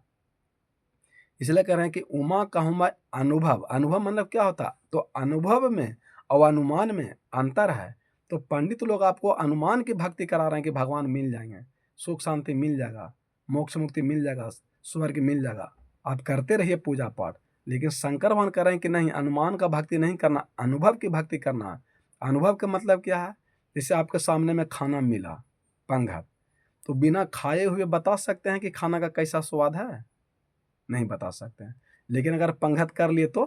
इसलिए कह रहे हैं कि उमा कहूँ मैं अनुभव, अनुभव मतलब क्या होता है, तो अनुभव में और अनुमान में अंतर है। तो पंडित लोग आपको अनुमान की भक्ति करा रहे हैं कि भगवान मिल जाएंगे, सुख शांति मिल जाएगा, मोक्ष मुक्ति मिल जाएगा, स्वर्ग मिल जाएगा। आप करते रहिए पूजा पाठ, लेकिन शंकर भगवान कह रहे हैं कि नहीं, अनुमान का भक्ति नहीं करना, अनुभव की भक्ति करना। अनुभव का मतलब क्या है? जैसे आपके सामने में खाना मिला पंगत, तो बिना खाए हुए बता सकते हैं कि खाना का कैसा स्वाद है? नहीं बता सकते हैं। लेकिन अगर पंगत कर लिए तो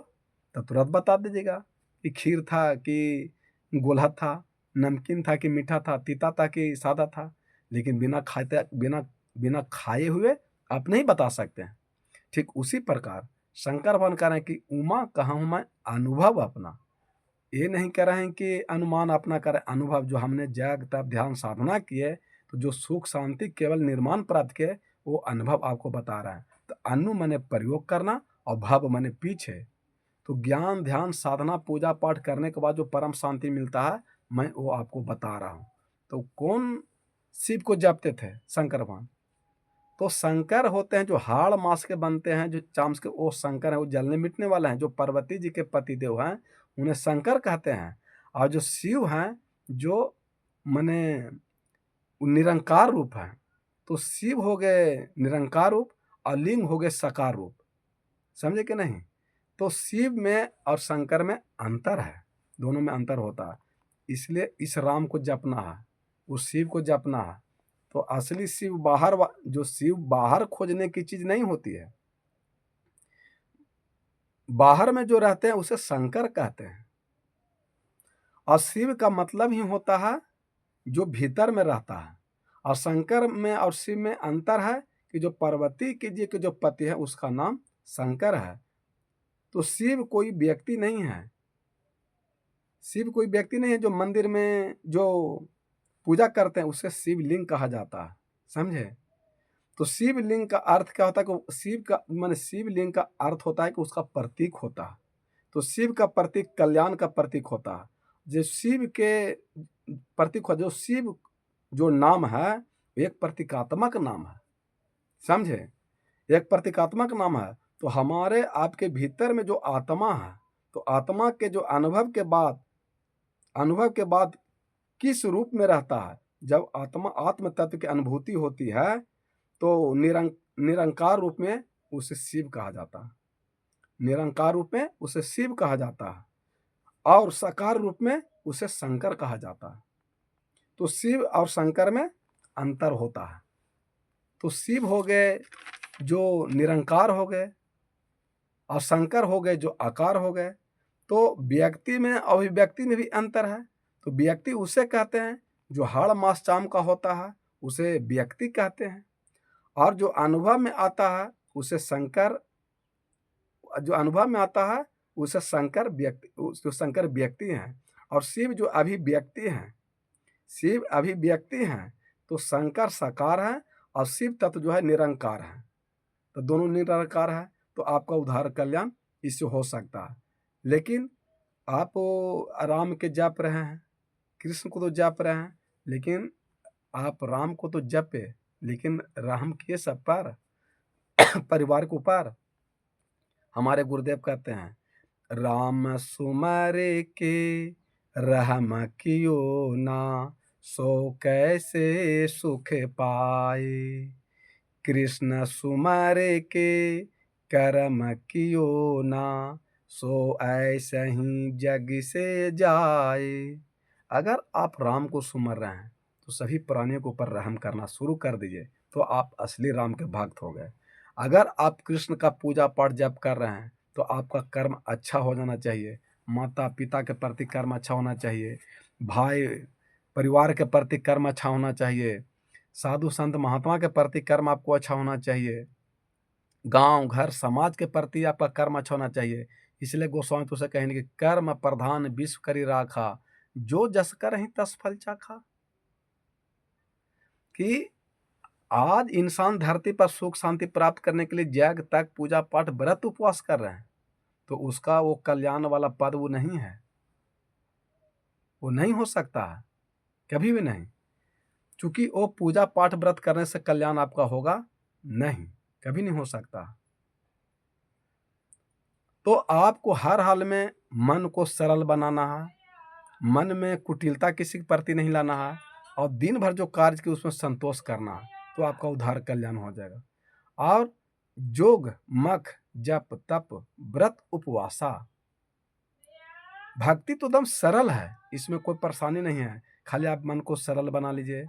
तुरंत बता दीजिएगा कि खीर था कि गोला था, नमकीन था कि मीठा था, तीता था कि सादा था। लेकिन बिना खाए हुए आप नहीं बता सकते हैं। ठीक उसी प्रकार शंकर भगवान कह रहे हैं कि उमा कहाँ हूँ मैं, अनुभव अपना। ये नहीं कह रहे हैं कि अनुमान अपना करें, अनुभव जो हमने जग तप ध्यान साधना किए, तो जो सुख शांति केवल निर्माण प्राप्त किए, वो अनुभव आपको बता रहा है। तो अनु माने प्रयोग करना और भव माने पीछे। तो ज्ञान ध्यान साधना पूजा पाठ करने के बाद जो परम शांति मिलता है, मैं वो आपको बता रहा हूँ। तो कौन शिव को जपते थे? शंकर भगवान। तो शंकर होते हैं जो हाड़ मास के बनते हैं, जो चाम्स के, वो शंकर है, वो जलने मिटने वाले हैं। जो पार्वती जी के पतिदेव हैं उन्हें शंकर कहते हैं। और जो शिव हैं जो मने निरंकार रूप है। तो शिव हो गए निरंकार रूप और लिंग हो गए साकार रूप। समझे कि नहीं? तो शिव में और शंकर में अंतर है, दोनों में अंतर होता है। इसलिए इस राम को जपना है, उस शिव को जपना है। तो असली शिव जो शिव बाहर खोजने की चीज नहीं होती है। बाहर में जो रहते हैं उसे शंकर कहते हैं। और शिव का मतलब ही होता है जो भीतर में रहता है। और शंकर में और शिव में अंतर है कि जो पार्वती की जी के जो पति है उसका नाम शंकर है। तो शिव कोई व्यक्ति नहीं है। शिव कोई व्यक्ति नहीं है। जो मंदिर में जो पूजा करते हैं उसे शिवलिंग कहा जाता है। समझे? तो शिवलिंग का अर्थ क्या होता है कि शिवलिंग का अर्थ होता है कि उसका प्रतीक होता है। तो शिव का प्रतीक कल्याण का प्रतीक होता है। जो शिव के प्रतीक हो, जो शिव जो नाम है एक प्रतीकात्मक नाम है। समझे? एक प्रतीकात्मक नाम है। तो हमारे आपके भीतर में जो आत्मा है, तो आत्मा के जो अनुभव के बाद किस रूप में रहता है? जब आत्म तत्व की अनुभूति होती है तो निरंकार रूप में उसे शिव कहा जाता है। निरंकार रूप में उसे शिव कहा जाता है और साकार रूप में उसे शंकर कहा जाता है। तो शिव और शंकर में अंतर होता है। तो शिव हो गए जो निरंकार हो गए और शंकर हो गए जो आकार हो गए। तो व्यक्ति में अभिव्यक्ति में भी अंतर है। तो व्यक्ति उसे कहते हैं जो हाड़ मास चाम का होता है, उसे व्यक्ति कहते हैं। और जो अनुभव में आता है उसे शंकर, जो अनुभव में आता है उसे शंकर व्यक्ति, जो शंकर व्यक्ति हैं। और शिव जो अभिव्यक्ति हैं, शिव अभिव्यक्ति हैं। तो शंकर साकार है और शिव तत्व जो है निरंकार है। तो दोनों निरंकार है। तो आपका उद्धार कल्याण इससे हो सकता है। लेकिन आप राम के जप रहे हैं, कृष्ण को तो जप रहे हैं, लेकिन आप राम को तो जपे, लेकिन राम किए सब पर परिवार को ऊपर। हमारे गुरुदेव कहते हैं, राम सुमरे के रहम कियो ना, सो कैसे सुख पाए। कृष्ण सुमरे के कर्म कियो ना, सो ऐसे ही जग से जाए। अगर आप राम को सुमर रहे हैं तो सभी प्राणियों के ऊपर रहम करना शुरू कर दीजिए, तो आप असली राम के भक्त हो गए। अगर आप कृष्ण का पूजा पाठ जप कर रहे हैं तो आपका कर्म अच्छा हो जाना चाहिए। माता पिता के प्रति कर्म अच्छा होना चाहिए। भाई परिवार के प्रति कर्म अच्छा होना चाहिए। साधु संत महात्मा के प्रति कर्म आपको अच्छा होना चाहिए। गांव घर समाज के प्रति आपका कर्म अच्छा होना चाहिए। इसलिए गोस्वामी तुझसे कहेंगे कि कर्म प्रधान विश्व करी राखा, जो जस करहिं तस फल चाखा। कि आज इंसान धरती पर सुख शांति प्राप्त करने के लिए जग तक पूजा पाठ व्रत उपवास कर रहे हैं, तो उसका वो कल्याण वाला पद वो नहीं है, वो नहीं हो सकता है, कभी भी नहीं। क्योंकि वो पूजा पाठ व्रत करने से कल्याण आपका होगा नहीं, कभी नहीं हो सकता। तो आपको हर हाल में मन को सरल बनाना है, मन में कुटिलता किसी के प्रति नहीं लाना है, और दिन भर जो कार्य की उसमें संतोष करना है, तो आपका उद्धार कल्याण हो जाएगा। और जोग मख जप तप व्रत उपवासा। भक्ति तो एकदम सरल है, इसमें कोई परेशानी नहीं है। खाली आप मन को सरल बना लीजिए,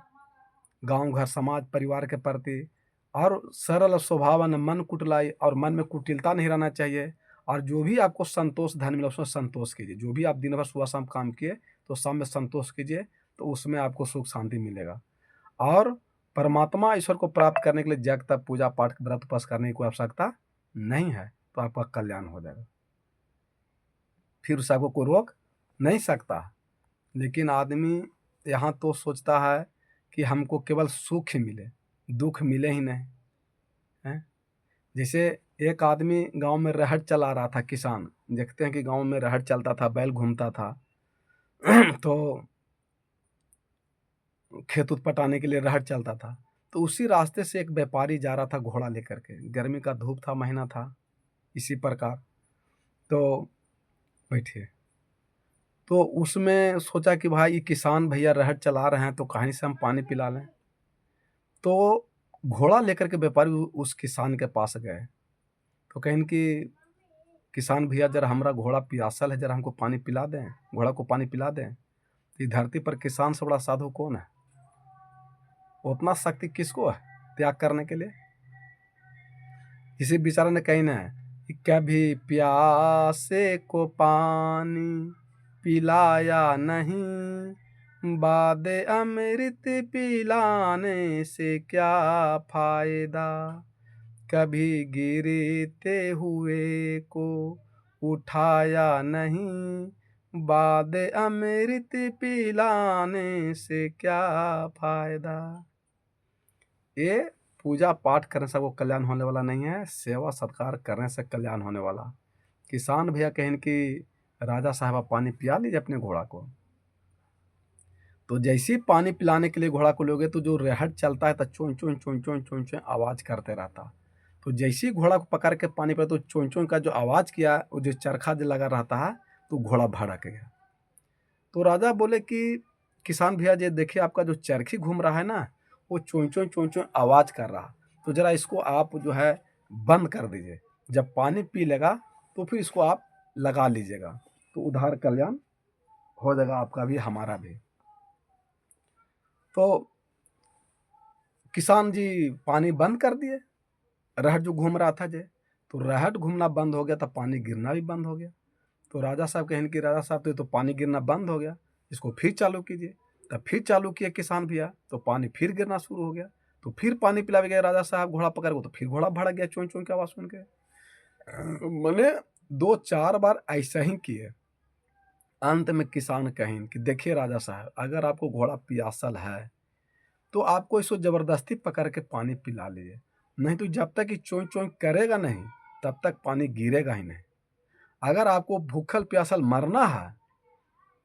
गांव घर समाज परिवार के प्रति, और सरल स्वभाव, मन कुटिलाई, और मन में कुटिलता नहीं रहना चाहिए। और जो भी आपको संतोष धन मिला उसमें संतोष कीजिए। जो भी आप दिन भर सुबह शाम काम किए तो शाम में संतोष कीजिए, तो उसमें आपको सुख शांति मिलेगा। और परमात्मा ईश्वर को प्राप्त करने के लिए जग तप पूजा पाठ व्रत उपवास करने की कोई आवश्यकता नहीं है, तो आपका कल्याण हो जाएगा, फिर उसे आपको कोई रोक नहीं सकता। लेकिन आदमी यहाँ तो सोचता है कि हमको केवल सुख ही मिले, दुख मिले ही नहीं है। जैसे एक आदमी गांव में रहट चला रहा था, किसान, देखते हैं कि गांव में रहट चलता था, बैल घूमता था तो खेत उत पटाने के लिए रहट चलता था। तो उसी रास्ते से एक व्यापारी जा रहा था घोड़ा लेकर के, गर्मी का धूप था, महीना था, इसी प्रकार। तो बैठिए, तो उसमें सोचा कि भाई ये किसान भैया रहट चला रहे हैं तो कहीं से हम पानी पिला लें। तो घोड़ा लेकर के व्यापारी उस किसान के पास गए, तो कहें कि किसान भैया जरा हमारा घोड़ा प्यासल है, जरा हमको पानी पिला दें, घोड़ा को पानी पिला दें। तो इस धरती पर किसान से बड़ा साधु कौन है? उतना शक्ति किसको है त्याग करने के लिए? किसी बेचारे ने कही ना कि कभी प्यासे को पानी पिलाया नहीं, बादे अमृत पिलाने से क्या फायदा। कभी गिरते हुए को उठाया नहीं, बादे अमृत पिलाने से क्या फायदा। ये पूजा पाठ करने से वो कल्याण होने वाला नहीं है, सेवा सत्कार करने से कल्याण होने वाला। किसान भैया कहें कि राजा साहब आप पानी पिला लीजिए अपने घोड़ा को। तो जैसे ही पानी पिलाने के लिए घोड़ा को लोगे तो जो रहट चलता है तो चों चों चों चों चों चों आवाज़ करते रहता। तो जैसे ही घोड़ा को पकड़ के पानी पिला तो चों चों का जो आवाज़ किया, वो जो चरखा जो लगा रहता है, तो घोड़ा भड़क गया। तो राजा बोले कि किसान भैया जी देखिए, आपका जो चरखी घूम रहा है ना, वो चों चों चों चों आवाज़ कर रहा, तो ज़रा इसको आप जो है बंद कर दीजिए। जब पानी पी लेगा तो फिर इसको आप लगा लीजिएगा, तो उधार कल्याण हो जाएगा आपका भी हमारा भी। तो किसान जी पानी बंद कर दिए, रहट जो घूम रहा था जे, तो रहट घूमना बंद हो गया तो पानी गिरना भी बंद हो गया। तो राजा साहब कहें कि राजा साहब तो पानी गिरना बंद हो गया, इसको फिर चालू कीजिए। तब फिर चालू किया किसान भैया, तो पानी फिर गिरना शुरू हो गया। तो फिर पानी पिलावे गया राजा साहब घोड़ा पकड़ को, तो फिर घोड़ा भड़क गया चों चों की आवाज़ सुन के। मैंने 2-4 बार ऐसा ही किए। अंत में किसान कहें कि देखिए राजा साहब, अगर आपको घोड़ा प्यासल है तो आपको इसको ज़बरदस्ती पकड़ के पानी पिला लीजिए, नहीं तो जब तक ये चों चों करेगा नहीं तब तक पानी गिरेगा ही नहीं। अगर आपको भूखल प्यासल मरना है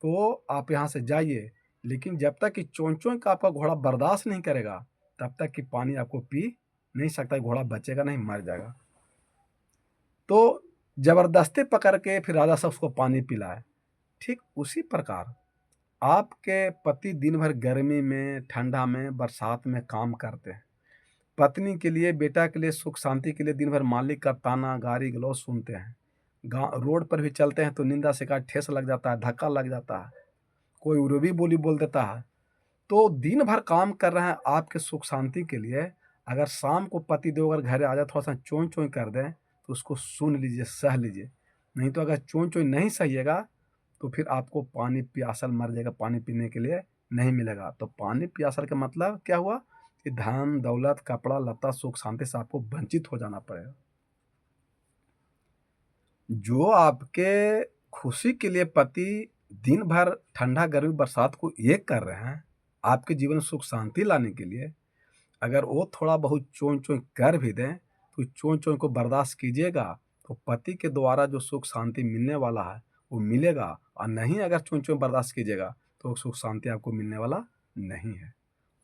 तो आप यहाँ से जाइए, लेकिन जब तक कि चों चों का आपका घोड़ा बर्दाश्त नहीं करेगा तब तक कि पानी आपको पी नहीं सकता, घोड़ा बचेगा नहीं, मर जाएगा। तो ज़बरदस्ती पकड़ के फिर राजा साहब उसको पानी पिलाए। ठीक उसी प्रकार आपके पति दिन भर गर्मी में, ठंडा में, बरसात में काम करते हैं, पत्नी के लिए, बेटा के लिए, सुख शांति के लिए दिन भर मालिक का ताना गाली गलौज सुनते हैं। गाँव रोड पर भी चलते हैं तो निंदा शिकायत, ठेस लग जाता है, धक्का लग जाता है, कोई उर्वी बोली बोल देता है। तो दिन भर काम कर रहे हैं आपके सुख शांति के लिए, अगर शाम को पति देव अगर घर आ जाए थोड़ा सा चों चों कर दें तो उसको सुन लीजिए, सह लीजिए। नहीं तो अगर चों चों नहीं सहिएगा तो फिर आपको पानी प्यासल मर जाएगा, पानी पीने के लिए नहीं मिलेगा। तो पानी प्यासल का मतलब क्या हुआ कि धन दौलत कपड़ा लत्ता सुख शांति से आपको वंचित हो जाना पड़ेगा। जो आपके खुशी के लिए पति दिन भर ठंडा गर्मी बरसात को एक कर रहे हैं आपके जीवन में सुख शांति लाने के लिए, अगर वो थोड़ा बहुत चों चों कर भी दें तो चों चों को बर्दाश्त कीजिएगा, तो पति के द्वारा जो सुख शांति मिलने वाला है वो मिलेगा। और नहीं अगर चों चों बर्दाश्त कीजिएगा तो सुख शांति आपको मिलने वाला नहीं है,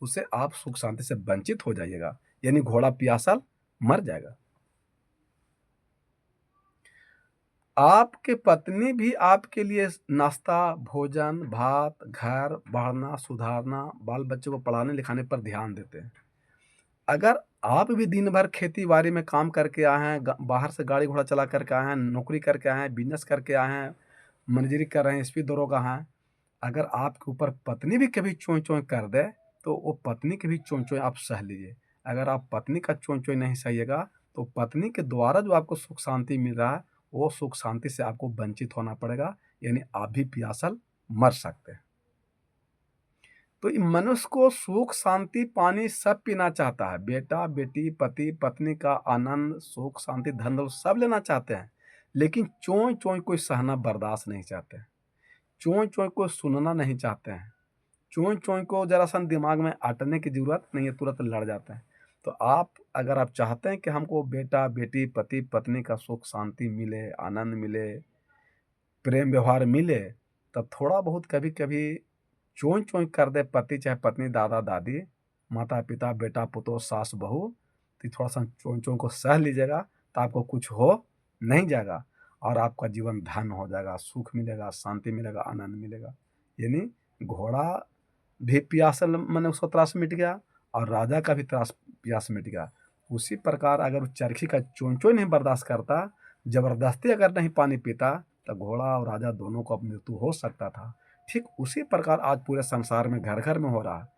उससे आप सुख शांति से वंचित हो जाइएगा, यानी घोड़ा प्यासल मर जाएगा। आपके पत्नी भी आपके लिए नाश्ता, भोजन, भात, घर बढ़ना सुधारना, बाल बच्चों को पढ़ाने लिखाने पर ध्यान देते हैं। अगर आप भी दिन भर खेती-बाड़ी में काम करके आए हैं, ग बाहर से गाड़ी घोड़ा चला करके आए हैं, नौकरी करके आए हैं, बिज़नेस करके आए हैं, मजदूरी कर रहे हैं, एसपी दरोगा हैं। अगर आपके ऊपर पत्नी भी कभी चों-चों कर दे, तो वो पत्नी की भी चों-चों आप सह लीजिए। अगर आप पत्नी का चों-चों नहीं सहिएगा, तो पत्नी के द्वारा जो आपको सुख शांति मिल रहा है, वो सुख शांति से आपको वंचित होना पड़ेगा, यानी आप भी प्यासल मर सकते हैं। तो ये मनुष्य को सुख, शांति, पानी सब पीना चाहता है। बेटा, बेटी, पति, पत्नी का आनंद, सुख, शांति, धन दौलत सब लेना चाहते हैं। लेकिन चों-चों कोई सहना बर्दाश्त नहीं चाहते हैं। चों-चों को सुनना नहीं चाहते हैं। चों-चों को ज़रा-सा दिमाग में अटने की ज़रूरत नहीं है, तुरंत लड़ जाते हैं। तो आप अगर आप चाहते हैं कि हमको बेटा, बेटी, पति, पत्नी का सुख, शांति मिले, आनंद मिले, प्रेम व्यवहार मिले, तब थोड़ा बहुत कभी-कभी चों-चों कर दे पति चाहे पत्नी, दादा-दादी, माता-पिता, बेटा-पुतोह, सास-बहू, तो थोड़ा-सा चों-चों को सह लीजिएगा, तो आपको कुछ हो नहीं जाएगा और आपका जीवन धन्य हो जाएगा, सुख मिलेगा, शांति मिलेगा, आनंद मिलेगा। यानी घोड़ा भी प्यासा माने उसका त्रास मिट गया और राजा का भी प्यास मिट गया। उसी प्रकार अगर वो चरखी का चों-चों नहीं बर्दाश्त करता, ज़बरदस्ती अगर नहीं पानी पीता, तो घोड़ा और राजा दोनों को अब मृत्यु हो सकता था। ठीक उसी प्रकार आज पूरे संसार में घर-घर में हो रहा है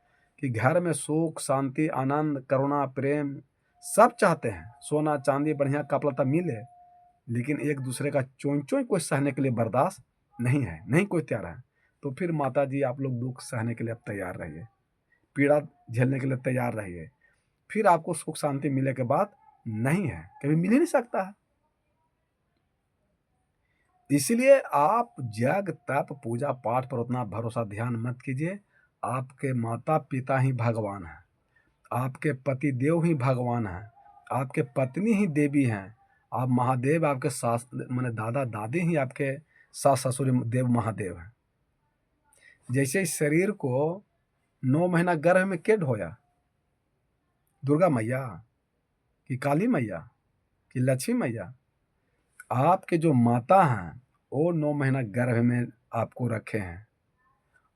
कि घर में सुख, शांति, आनंद, करुणा, प्रेम सब चाहते हैं। सोना, चांदी, बढ़िया कपड़ा-लत्ता मिले, लेकिन एक दूसरे का चों-चों कोई सहने के लिए बर्दाश्त नहीं है, नहीं कोई तैयार है। तो फिर माताजी आप लोग दुःख सहने के लिए अब तैयार रहिए, पीड़ा झेलने के लिए तैयार रहिए। फिर आपको सुख शांति मिले के बाद नहीं है, कभी मिल ही नहीं सकता है। इसलिए आप जग, तप, पूजा पाठ पर उतना भरोसा ध्यान मत कीजिए। आपके माता-पिता ही भगवान हैं, आपके पति देव ही भगवान हैं, आपके पत्नी ही देवी हैं, आप महादेव आपके सास माने दादा-दादी ही आपके सास-ससुर देव महादेव हैं। जैसे इस शरीर को 9 महीना गर्भ में के ढोया? दुर्गा मैया कि काली मैया कि लक्ष्मी मैया? आपके जो माता हैं, वो 9 महीना गर्भ में आपको रखे हैं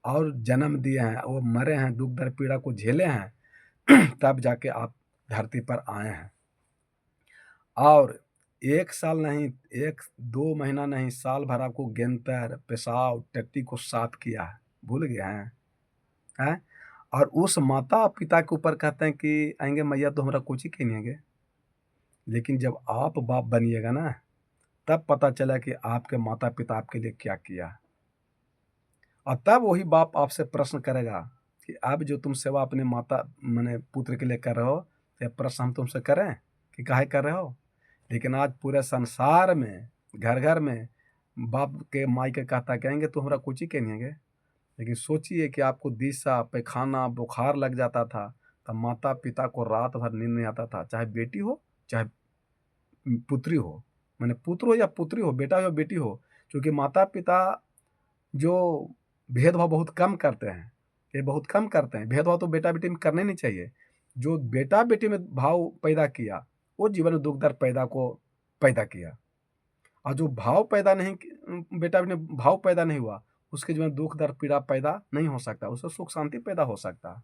और जन्म दिए हैं, वो मरे हैं, दुःख दर्द पीड़ा को झेले हैं, तब जाके आप धरती पर आए हैं। और 1 साल नहीं, 1-2 महीना नहीं, साल भर आपको गेंतर, पेशाब, टट्टी को साफ किया है, भूल गए हैं? हैं? और उस माता-पिता के ऊपर कहते हैं कि आएँगे मैया तो हमरा कुछ ही कहिएँगे। लेकिन जब आप बाप बनिएगा ना, तब पता चला कि आपके माता-पिता आपके लिए क्या किया। और तब वही बाप आपसे प्रश्न करेगा कि अब जो तुम सेवा अपने माता माने पुत्र के लिए कर रहे हो, ये प्रश्न हम तुमसे करें कि काहे कर रहे हो? लेकिन आज पूरे संसार में, घर-घर में बाप के माई के कहता कहेंगे तो हमरा कुछ ही कहिएँगे। लेकिन सोचिए कि आपको दिशा, पैखाना, बुखार लग जाता था, तब माता-पिता को रात भर नींद नहीं आता था, चाहे बेटी हो, चाहे पुत्री हो। माने पुत्र हो या पुत्री हो, बेटा हो या बेटी हो, क्योंकि माता-पिता जो भेदभाव बहुत कम करते हैं, ये बहुत कम करते हैं। भेदभाव तो बेटा-बेटी में करना ही नहीं चाहिए। जो बेटा-बेटी में भाव पैदा किया, वो जीवन में दुःख दर्द पैदा किया। और जो भाव पैदा नहीं बेटा-बेटी में भाव पैदा नहीं हुआ, उसके जीवन में दुःख दर्द पीड़ा पैदा नहीं हो सकता, उससे सुख शांति पैदा हो सकता है।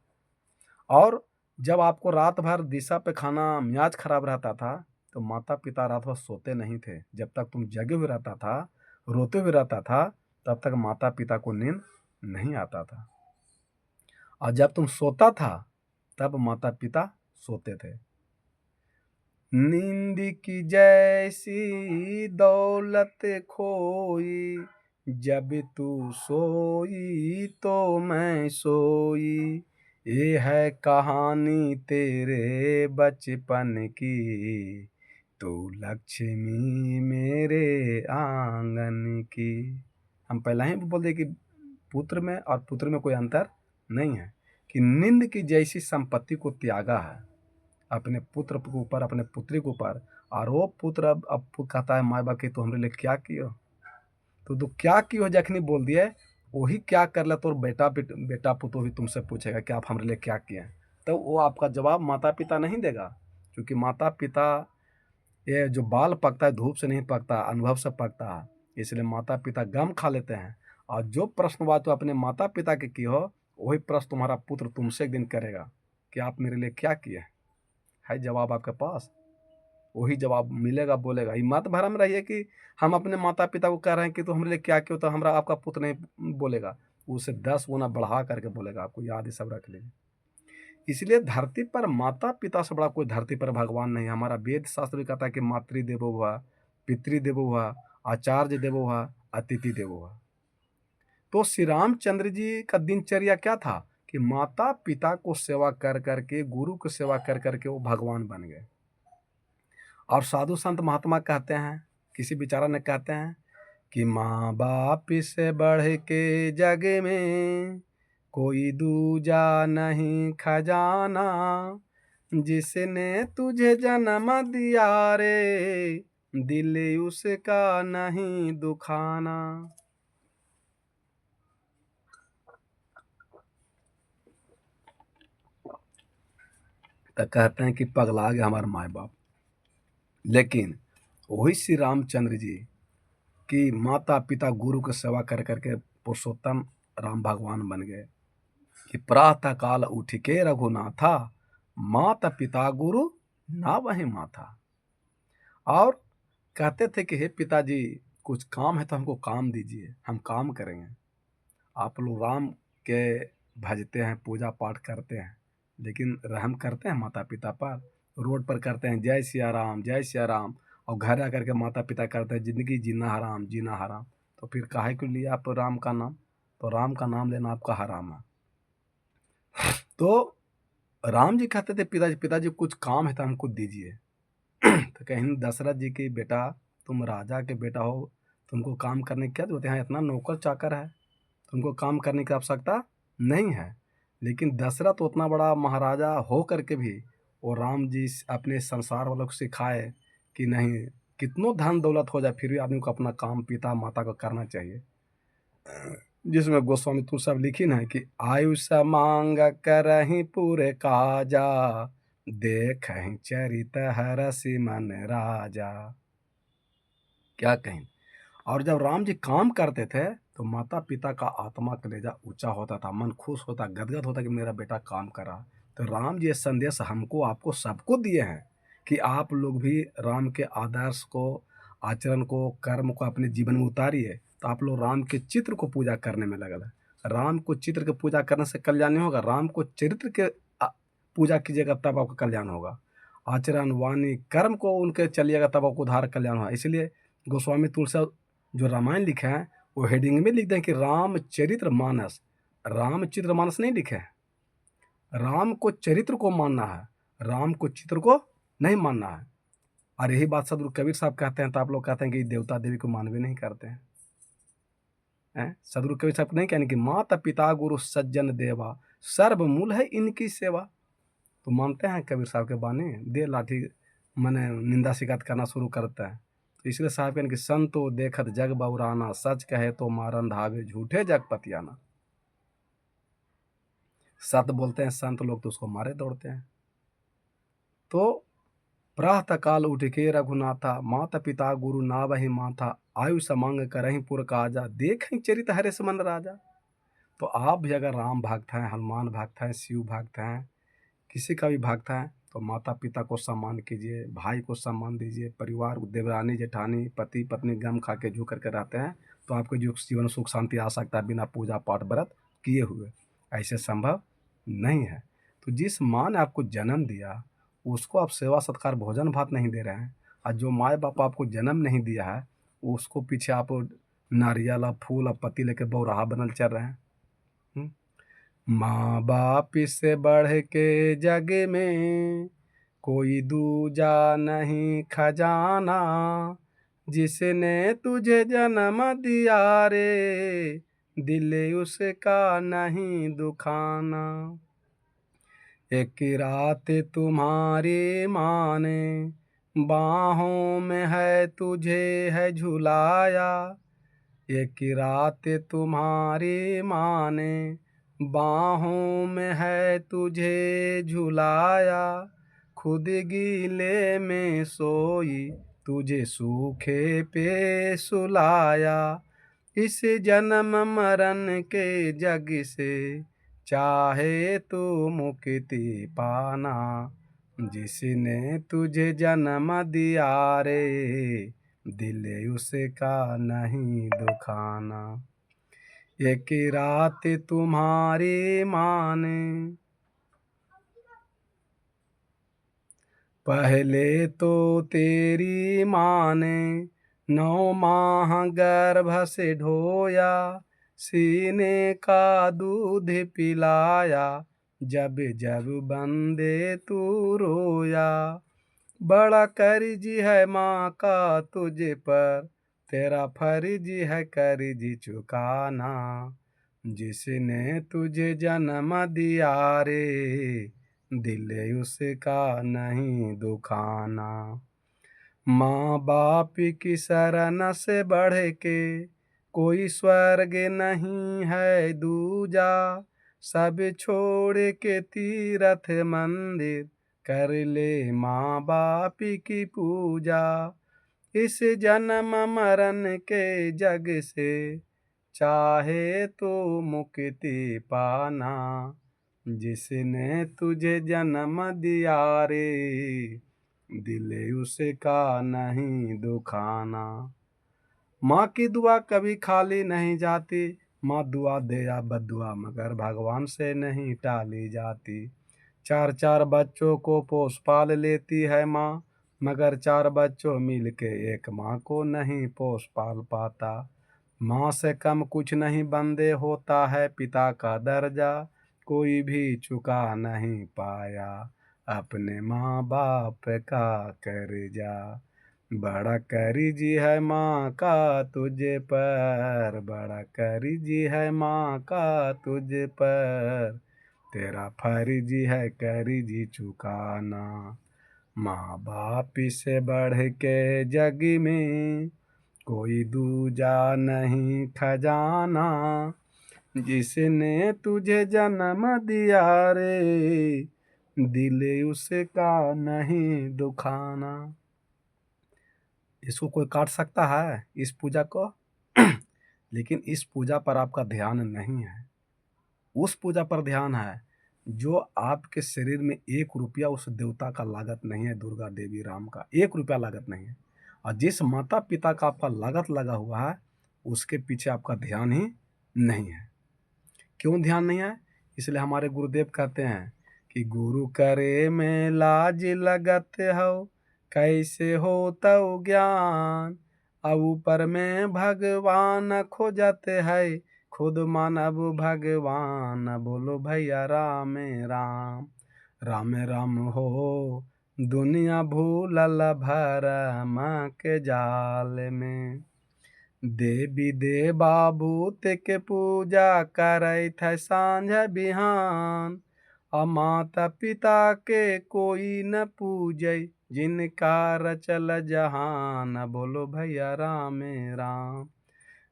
और जब आपको रात भर दिशा पे खाना मियाज खराब रहता था, तो माता-पिता रात भर सोते नहीं थे। जब तक तुम जगे हुए रहता था, रोते हुए रहता था, तब तक माता-पिता को नींद नहीं आता था। और जब तुम सोता था, तब माता-पिता सोते थे। नींद की जैसी दौलत खोई, जब तू सोई तो मैं सोई। ये है कहानी तेरे बचपन की, तू लक्ष्मी मेरे आंगन की। हम पहले ही बोल दिए कि पुत्र में और पुत्र में कोई अंतर नहीं है, कि नींद की जैसी संपत्ति को त्यागा है अपने पुत्र के ऊपर, अपने पुत्री के ऊपर। और वो पुत्र अब कहता है माँ बाप की तू हमरे लिए क्या कियो? तो तू क्या कियो जखनी बोल दिए, वही क्या कर ले तो बेटा पुतो भी तुमसे पूछेगा कि आप हमरे लिए क्या किए हैं। तो वो आपका जवाब माता पिता नहीं देगा, क्योंकि माता पिता, ये जो बाल पकता है धूप से नहीं पकता, अनुभव से पकता है। इसलिए माता पिता गम खा लेते हैं। और जो प्रश्न बात तो अपने माता पिता के की हो, वही प्रश्न तुम्हारा पुत्र तुमसे एक दिन करेगा कि आप मेरे लिए क्या किए। है जवाब आपके पास, वही जवाब मिलेगा, बोलेगा। ये मत भ्रम रहिए कि हम अपने माता पिता को कह रहे हैं कि तो हमारे लिए क्या क्यों, तो हमारा आपका पुत्र नहीं बोलेगा, उसे 10 गुना बढ़ा करके बोलेगा। आपको याद ही सब रख लीजिए। इसलिए धरती पर माता पिता से बड़ा कोई धरती पर भगवान नहीं है। हमारा वेद शास्त्र भी कहता है कि मातृदेवो भव, पितृदेवो भव, आचार्य देवो भव, अतिथि देवो भव। तो श्री रामचंद्र जी का दिनचर्या क्या था कि माता पिता को सेवा कर करके, गुरु की सेवा कर करके वो भगवान बन गए। और साधु संत महात्मा कहते हैं, किसी बेचारा ने कहते हैं कि माँ बाप से बढ़ के जग में कोई दूजा नहीं खजाना, जिसने तुझे जन्म दिया रे दिल उसका नहीं दुखाना। तो कहते हैं कि पगला गए हमारे माए बाप, लेकिन वही श्री रामचंद्र जी कि माता पिता गुरु की सेवा कर करके पुरुषोत्तम राम भगवान बन गए। कि प्रातः काल उठ के रघुनाथा, माता पिता गुरु ना वही माथा। और कहते थे कि हे पिताजी कुछ काम है तो हमको काम दीजिए, हम काम करेंगे। आप लोग राम के भजते हैं, पूजा पाठ करते हैं, लेकिन रहम करते हैं माता पिता पर? रोड पर करते हैं जय सिया राम जय सिया राम, और घर आकर के माता पिता करते हैं जिंदगी जीना हराम जीना हराम। तो फिर काहे के लिए आप राम का नाम? तो राम का नाम लेना आपका हराम है। तो राम जी कहते थे पिताजी पिताजी कुछ काम है तो हमको दीजिए। तो कहीं दशरथ जी की बेटा, तुम राजा के बेटा हो, तुमको काम करने की क्या जरूरत है? यहाँ इतना नौकर चाकर है, तुमको काम करने की आवश्यकता नहीं है। लेकिन दशरथ उतना बड़ा महाराजा हो करके भी वो राम जी अपने संसार वालों को सिखाए कि नहीं, कितनों धन दौलत हो जाए फिर भी आदमी को अपना काम पिता माता को करना चाहिए। जिसमें गोस्वामी तुलसी लिखी ना है कि आयुष मांग करहि पूरे काजा, देख चरित हरसि मन राजा। क्या कहें। और जब राम जी काम करते थे तो माता पिता का आत्मा कलेजा ऊंचा होता था, मन खुश होता, गदगद होता कि मेरा बेटा काम कर रहा। तो राम जी ये संदेश हमको आपको सबको दिए हैं कि आप लोग भी राम के आदर्श को, आचरण को, कर्म को अपने जीवन में उतारिए। तो आप लोग राम के चित्र को पूजा करने में लगल है। राम को चित्र के पूजा करने से कल्याण नहीं होगा, राम को चरित्र के पूजा कीजिएगा तब आपका कल्याण होगा। आचरण वाणी कर्म को उनके चलिएगा तब आपको उद्धार कल्याण होगा। इसलिए गोस्वामी तुलसी जो रामायण लिखे हैं वो हेडिंग में लिख दें कि रामचरित्र मानस। रामचरित्र मानस नहीं लिखे हैं, राम को चरित्र को मानना है, राम को चित्र को नहीं मानना है। और यही बात सदगुरु कबीर साहब कहते हैं तो आप लोग कहते हैं कि देवता देवी को मानवे नहीं करते हैं। सदगुरु कबीर साहब नहीं कहने कि माता पिता गुरु सज्जन देवा, सर्वमूल है इनकी सेवा। तो मानते हैं कबीर साहब के बानी, दे लाठी मैंने निंदा शिकायत करना शुरू करता है। तो इसलिए साहब कहने कि संतो देखत जग बउराना, सच कहे तो मारन धावे झूठे जग पतियाना। सत्य बोलते हैं संत लोग तो उसको मारे दौड़ते हैं। तो प्रातः काल उठ के रघुनाथा, माता पिता गुरु नावहि माथा, आयु मांग करहि पुर काजा, देखहि चरित हरिस मन राजा। तो आप भी अगर राम भक्त हैं, हनुमान भक्त हैं, शिव भक्त हैं, किसी का भी भक्त है तो माता पिता को सम्मान कीजिए, भाई को सम्मान दीजिए, परिवार देवरानी जेठानी पति पत्नी गम खा के झूक करके रहते हैं तो आपको जो जीवन सुख शांति आ सकता है बिना पूजा पाठ व्रत किए हुए, ऐसे संभव नहीं है। तो जिस माँ ने आपको जन्म दिया उसको आप सेवा सत्कार भोजन भात नहीं दे रहे हैं, और जो माए बाप आपको जन्म नहीं दिया है उसको पीछे आप नारियल फूल और पत्ती लेके बौराहा बनल चल रहे हैं। माँ बाप से बढ़ के जग में कोई दूजा नहीं खजाना, जिसने तुझे जन्म दिया रे दिल उसका नहीं दुखाना। एक रात तुम्हारी माँ ने बाहों में है तुझे है झुलाया, एक रात तुम्हारी माँ ने बाहों में है तुझे झुलाया, खुद गीले में सोई तुझे सूखे पे सुलाया, इस जन्म मरण के जग से चाहे तू मुक्ति पाना, जिसने तुझे जन्म दिया रे, दिल उसका नहीं दुखाना। एक रात तुम्हारी माँ ने पहले तो तेरी माँ ने 9 माह गर्भ से ढोया, सीने का दूध पिलाया, जब जब बंदे तू रोया। बड़ा कर्ज है माँ का तुझे पर, तेरा फर्ज है कर्ज चुकाना। जिसने तुझे जन्म दिया रे, दिल उसका नहीं दुखाना। माँ बाप की शरण से बढ़ के कोई स्वर्ग नहीं है दूजा। सब छोड़ के तीर्थ मंदिर कर ले माँ बाप की पूजा। इस जन्म मरण के जग से चाहे तो मुक्ति पाना। जिसने तुझे जन्म दिया रे, दिल उसका नहीं दुखाना। माँ की दुआ कभी खाली नहीं जाती, माँ दुआ दे या बद्दुआ मगर भगवान से नहीं टाली जाती। 4 बच्चों को पोस पाल लेती है माँ, मगर 4 बच्चों मिल के एक माँ को नहीं पोस पाल पाता। माँ से कम कुछ नहीं बंदे होता है पिता का दर्जा, कोई भी चुका नहीं पाया अपने माँ बाप का कर्जा। बड़ा कर्ज है माँ का तुझे पर, बड़ा कर्ज है माँ का तुझे पर, तेरा फर्ज है कर्ज चुकाना। माँ बाप से बढ़ के जग में कोई दूजा नहीं खजाना। जिसने तुझे जन्म दिया रे, दिल उसका नहीं दुखाना। इसको कोई काट सकता है इस पूजा को? लेकिन इस पूजा पर आपका ध्यान नहीं है। उस पूजा पर ध्यान है जो आपके शरीर में 1 रुपया उस देवता का लागत नहीं है। दुर्गा देवी राम का 1 रुपया लागत नहीं है। और जिस माता पिता का आपका लागत लगा हुआ है, उसके पीछे आपका ध्यान ही नहीं है। क्यों ध्यान नहीं है? इसलिए हमारे गुरुदेव कहते हैं कि गुरु करे में लाज लगत हो, कैसे हो तव ज्ञान। अब ऊपर में भगवान खोजत है, खुद मानव भगवान। बोलो भैया राम राम, राम राम हो दुनिया भूलल भरम के जाल में। देवी देवा भूत के पूजा करैत है सांझ बिहान। आ माता पिता के कोई न पूजै, जिनका रचल जहान। बोलो भैया राम राम,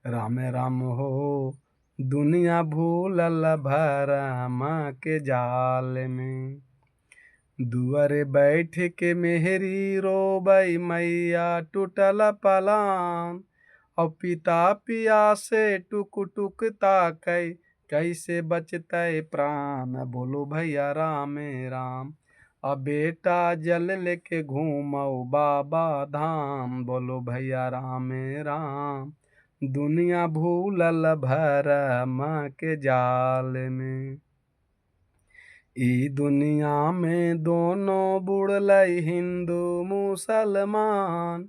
राम राम हो दुनिया भूलल भरम के जाल में। दुअरे बैठ के मेहरी रोबई मैया टूटल पलान। और पिता पिया से टुक टुक ताकै, कैसे बचतै प्राण। बोलो भैया राम राम, अब बेटा जल लेके घूमौ बाबा धाम। बोलो भैया राम राम, दुनिया भूलल भरम के जाल में। ई दुनिया में दोनों बुड़लै हिंदू मुसलमान।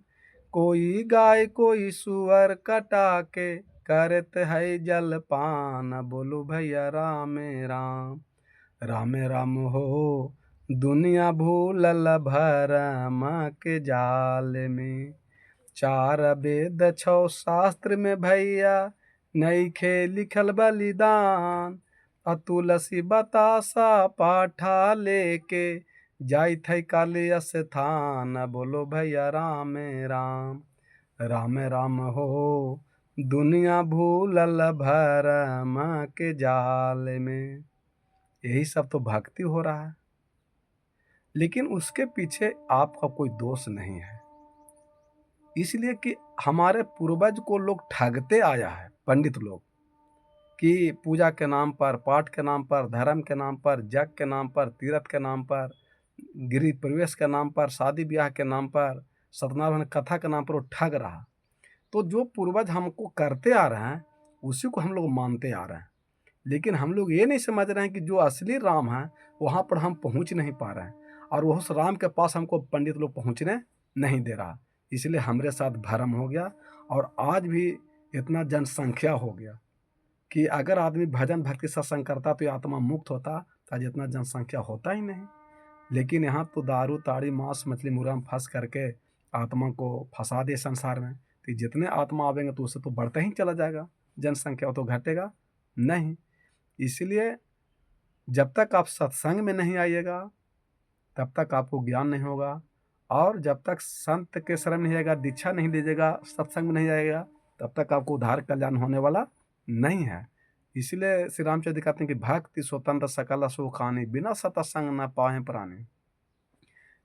कोई गाय कोई सुअर कटा के करत है जलपान। बोलो भैया राम राम, राम राम हो दुनिया भूलल भरम के जाल में। 4 वेद 6 शास्त्र में भैया नइखे लिखल बलिदान। आ तुलसी बतासा पाठा लेके जाइत है काली स्थान। बोलो भैया राम राम, राम राम हो दुनिया भूलल भरम के जाल में। यही सब तो भक्ति हो रहा है, लेकिन उसके पीछे आपका कोई दोष नहीं है। इसलिए कि हमारे पूर्वज को लोग ठगते आया है, पंडित लोग, कि पूजा के नाम पर, पाठ के नाम पर, धर्म के नाम पर, जग के नाम पर, तीर्थ के नाम पर गृह प्रवेश के नाम पर, शादी ब्याह के नाम पर, सत्यनारायण कथा के नाम पर वो ठग रहा। तो जो पूर्वज हमको करते आ रहे हैं उसी को हम लोग मानते आ रहे हैं, लेकिन हम लोग ये नहीं समझ रहे हैं कि जो असली राम है वहाँ पर हम पहुँच नहीं पा रहे हैं, और उस राम के पास हमको पंडित लोग पहुँचने नहीं दे रहा। इसलिए हमारे साथ भ्रम हो गया, और आज भी इतना जनसंख्या हो गया कि अगर आदमी भजन भक्ति सत्संग करता तो ये आत्मा मुक्त होता, तो आज इतना जनसंख्या होता ही नहीं। लेकिन यहाँ तो दारू ताड़ी मांस मछली मुर्गा में फंस करके आत्मा को फंसा दे संसार में, कि जितने आत्मा आवेंगे तो उससे तो बढ़ता ही चला जाएगा, जनसंख्या तो घटेगा नहीं। इसलिए जब तक आप सत्संग में नहीं आइएगा तब तक आपको ज्ञान नहीं होगा, और जब तक संत के शरण नहीं आएगा, दीक्षा नहीं लीजिएगा, सत्संग में नहीं आएगा, तब तक आपको उद्धार कल्याण होने वाला नहीं है। इसलिए श्री रामचंद्र जी कहते हैं कि भक्ति स्वतंत्र सकल सुख खानी, बिना सत्संग न पाए प्राणी।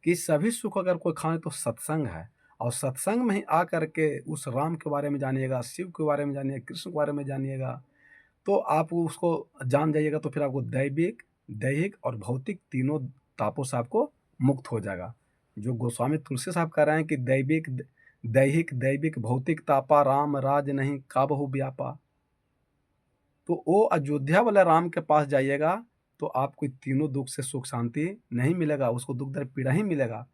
कि सभी सुख अगर कोई खाने तो सत्संग है, और सत्संग में ही आ करके उस राम के बारे में जानिएगा, शिव के बारे में जानिएगा, कृष्ण के बारे में जानिएगा, तो आप उसको जान जाइएगा, तो फिर आपको दैविक दैहिक और भौतिक तीनों तापों से आपको मुक्त हो जाएगा। जो गोस्वामी तुलसी साहब कह रहे हैं कि दैहिक भौतिक तापा, राम राज नहीं काबहु व्यापा। तो वो अयोध्या वाले राम के पास जाइएगा तो आपको तीनों दुख से सुख शांति नहीं मिलेगा, उसको दुख दर्द पीड़ा ही मिलेगा।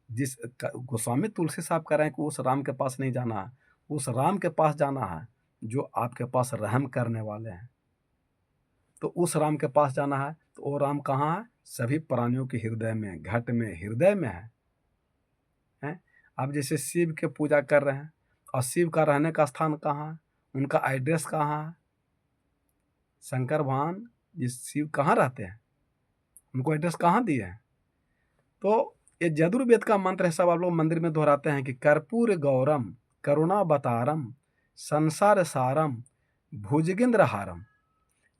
जिस गोस्वामी तुलसी साहब कह रहे हैं कि उस राम के पास नहीं जाना है, उस राम के पास जाना है जो आपके पास रहम करने वाले हैं। तो उस राम के पास जाना है, तो वो राम कहाँ है? सभी प्राणियों के हृदय में, घट में, हृदय में है? आप जैसे शिव के पूजा कर रहे हैं, और शिव का रहने का स्थान कहाँ है, उनका एड्रेस कहाँ है? शंकर भगवान जिस शिव कहाँ रहते हैं, उनको एड्रेस कहाँ दिए हैं? तो ये यजुर्वेद का मंत्र है, सब आप लोग मंदिर में दोहराते हैं कि कर्पूर गौरम करुणावतारम संसार सारम भुजगेंद्र हारम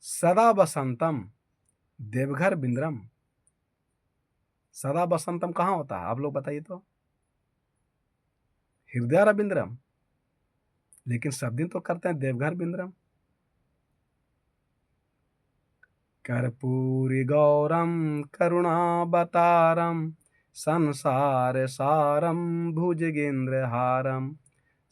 सदा बसंतम देवघर बिंद्रम। सदा बसंतम कहाँ होता है, आप लोग बताइए तो? हृदय रविंद्रम, लेकिन सब दिन तो करते हैं देवघर बिंद्रम। कर्पूरी गौरम करुणावतारम संसार सारम भुजगेंद्र हारम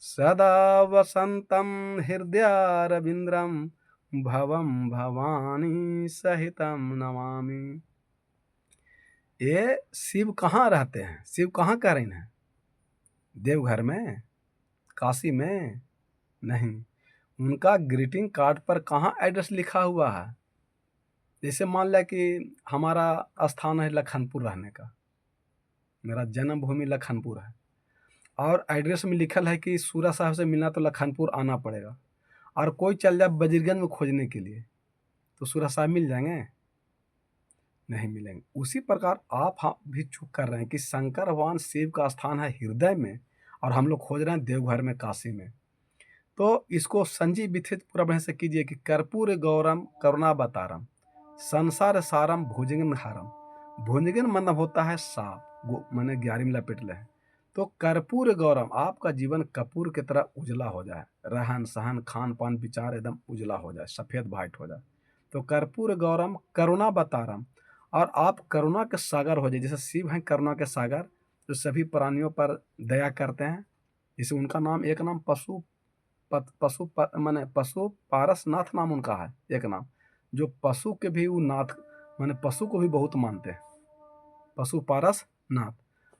सदा वसंतम हृदयारविंद्रम भवम भवानी सहितम नमामि। ये शिव कहाँ रहते हैं? शिव कहाँ कह रहे हैं? देवघर में, काशी में नहीं। उनका ग्रीटिंग कार्ड पर कहाँ एड्रेस लिखा हुआ है? जैसे मान लिया कि हमारा स्थान है लखनपुर रहने का, मेरा जन्मभूमि लखनपुर है, और एड्रेस में लिखल है कि सूरज साहब से मिलना तो लखनपुर आना पड़ेगा, और कोई चल जाए बजरगंज में खोजने के लिए, तो सूरज साहब मिल जाएंगे? नहीं मिलेंगे। उसी प्रकार आप भी चूक कर रहे हैं कि शंकर भगवान शिव का स्थान है हृदय में, और हम लोग खोज रहे हैं देवघर में, काशी में। तो इसको संजीव विथित पूरा बढ़िया से कीजिए कि कर्पूर गौरम करुणावतारम संसार सारम भुजंगन हारम। भुजंगन मतलब होता है सांप, मैंने 11 में लपेट ले। तो कर्पूर गौरम, आपका जीवन कपूर की तरह उजला हो जाए, रहन सहन खान पान विचार एकदम उजला हो जाए, सफ़ेद वाइट हो जाए। तो कर्पूर गौरम करुणावतारम, और आप करुणा के सागर हो जाए, जैसे शिव हैं करुणा के सागर, जो सभी प्राणियों पर दया करते हैं। जैसे उनका नाम, एक नाम माने पशु पारसनाथ नाम उनका है, एक नाम, जो पशु के भी वो नाथ, माने पशु को भी बहुत मानते हैं, पशु पारस नाथ।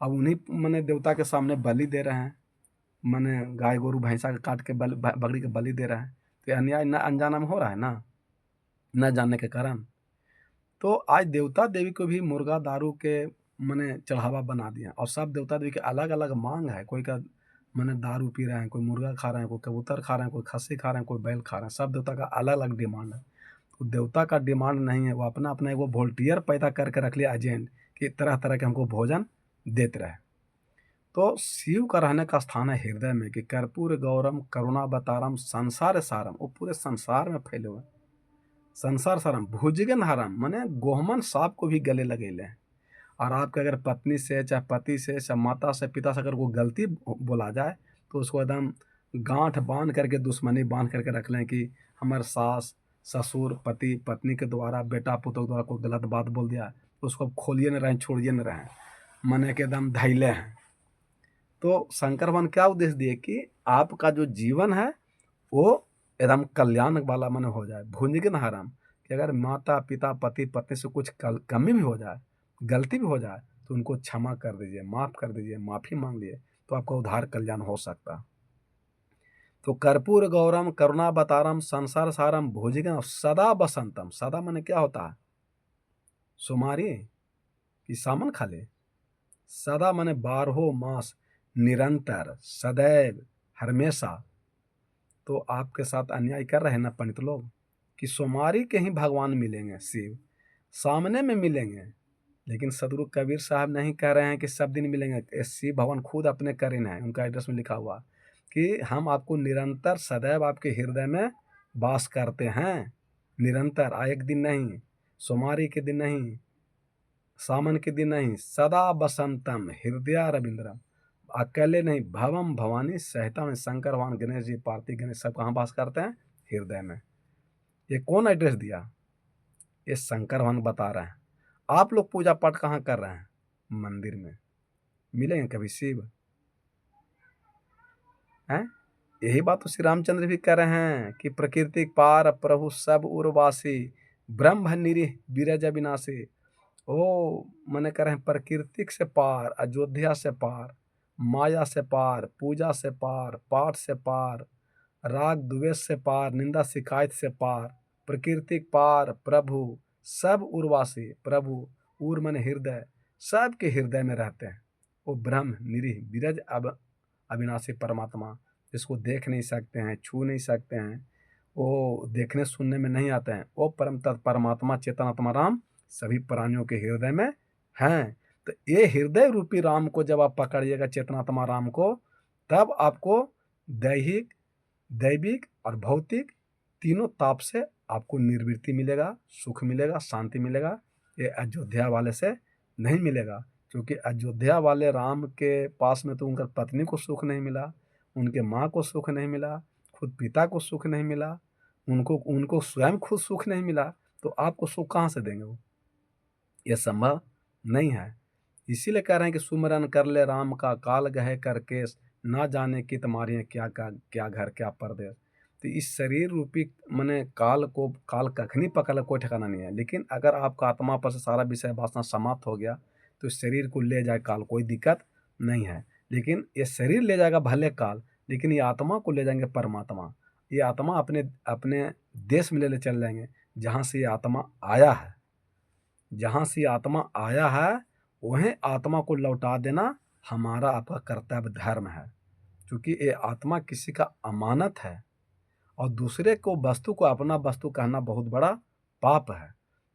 अब उन्हीं माने देवता के सामने बलि दे रहे हैं, माने गाय गोरू भैंसा के काट के बकरी के बलि दे रहे हैं। तो ये अन्याय न अनजाना में हो रहा है ना, न जानने के कारण। तो आज देवता देवी को भी मुर्गा दारू के माने चढ़ावा बना दिया, और सब देवता देवी के अलग अलग मांग है। कोई का माने दारू पी रहे हैं, कोई मुर्गा खा रहे हैं, कोई कबूतर खा रहे हैं, कोई खस्सी खा रहे हैं, कोई बैल खा रहे हैं। सब देवता का अलग अलग डिमांड है। तो देवता का डिमांड नहीं है, वो अपना अपना एक वो वोल्टियर पैदा करके रख लिया एजेंट, कि तरह तरह के हमको भोजन देते रहे। तो शिव का रहने का स्थान है हृदय में, कि कर्पूर गौरम करुणावतारम संसार सारम, वो पूरे संसार में फैले हुए। संसार सारम भुजगन हरम, माने गोहमन सांप को भी गले लगेले हैं। और आपके अगर पत्नी से, चाहे पति से, चाहे माता से, पिता से अगर कोई गलती बोला जाए, तो उसको एकदम गांठ बांध करके, दुश्मनी बांध करके रख लें कि हमारे सास ससुर पति पत्नी के द्वारा, बेटा पुत्र के द्वारा कोई गलत बात बोल दिया, उसको खोलिए न रहें, छोड़िए न रहें, मने के एकदम धैले हैं। तो शंकर भगवान क्या उद्देश्य दिए कि आपका जो जीवन है वो एकदम कल्याण वाला मन हो जाए। भुंजिगे न हराम, कि अगर माता पिता पति पत्नी से कुछ कमी भी हो जाए, गलती भी हो जाए, तो उनको क्षमा कर दीजिए, माफ़ कर दीजिए, माफ़ी मांग लिए, तो आपका उद्धार कल्याण हो सकता। तो कर्पूर गौरम करुणावतारम संसार सारम भुजगम सदा बसंतम। सदा माने क्या होता है? सुमारी कि सामान खा ले। सदा माने 12 मास, निरंतर, सदैव, हमेशा। तो आपके साथ अन्याय कर रहे हैं ना पंडित लोग, कि सोमवारी के ही भगवान मिलेंगे, शिव सामने में मिलेंगे। लेकिन सदगुरु कबीर साहब नहीं कह रहे हैं कि सब दिन मिलेंगे। ये शिव भगवान खुद अपने करीन है, उनका एड्रेस में लिखा हुआ कि हम आपको निरंतर सदैव आपके हृदय में वास करते हैं। निरंतर, एक दिन नहीं, सोमवारी के दिन नहीं, सावन के दिन नहीं, सदा बसंतम हृदय रविंद्रम। अकेले नहीं, भवम भवानी सहिता में शंकर भगवान, गणेश जी, पार्वती गणेश सब कहाँ वास करते हैं? हृदय में। ये कौन एड्रेस दिया? ये शंकर भगवान बता रहे हैं। आप लोग पूजा पाठ कहाँ कर रहे हैं? मंदिर में। मिलेंगे कभी शिव? हैं? यही बात तो श्री रामचंद्र भी कह रहे हैं कि प्रकृति पार प्रभु सब उर्वासी, ब्रह्म निरीह बीरज अविनाशी। ओ मने कह रहे हैं प्रकृति से पार, अयोध्या से पार, माया से पार, पूजा से पार, पाठ से पार, राग द्वेष से पार, निंदा शिकायत से पार, प्रकृति पार प्रभु सब उर्वासी। प्रभु उर मन हृदय, सबके हृदय में रहते हैं। वो ब्रह्म निरीह बीरज अविनाशी परमात्मा, जिसको देख नहीं सकते हैं, छू नहीं सकते हैं, वो देखने सुनने में नहीं आते हैं, वो परम तत् परमात्मा चेतनात्मा राम सभी प्राणियों के हृदय में हैं। तो ये हृदय रूपी राम को जब आप पकड़िएगा, चेतनात्मा राम को, तब आपको दैहिक, दैविक और भौतिक तीनों ताप से आपको निवृत्ति मिलेगा, सुख मिलेगा, शांति मिलेगा। ये अयोध्या वाले से नहीं मिलेगा, क्योंकि अयोध्या वाले राम के पास में तो उनका पत्नी को सुख नहीं मिला, उनके माँ को सुख नहीं मिला, खुद पिता को सुख नहीं मिला, उनको उनको स्वयं खुद सुख नहीं मिला, तो आपको सुख कहाँ से देंगे वो? ये संभव नहीं है। इसीलिए कह रहे हैं कि सुमरन कर ले राम का, काल गहे कर केस, ना जाने कि तुम्हारी क्या घर क्या परदेश। तो इस शरीर रूपी मने काल कखनी पकड़ कोई ठिकाना नहीं है। लेकिन अगर आपका आत्मा पर से सारा विषय वासना समाप्त हो गया, तो इस शरीर को ले जाए काल, कोई दिक्कत नहीं है। लेकिन ये शरीर ले जाएगा भले काल, लेकिन ये आत्मा को ले जाएंगे परमात्मा। ये आत्मा अपने अपने देश में ले चल जाएंगे, जहाँ से ये आत्मा आया है। जहाँ से आत्मा आया है, वहीं आत्मा को लौटा देना हमारा आपका कर्तव्य धर्म है। क्योंकि ये आत्मा किसी का अमानत है, और दूसरे को वस्तु को अपना वस्तु कहना बहुत बड़ा पाप है।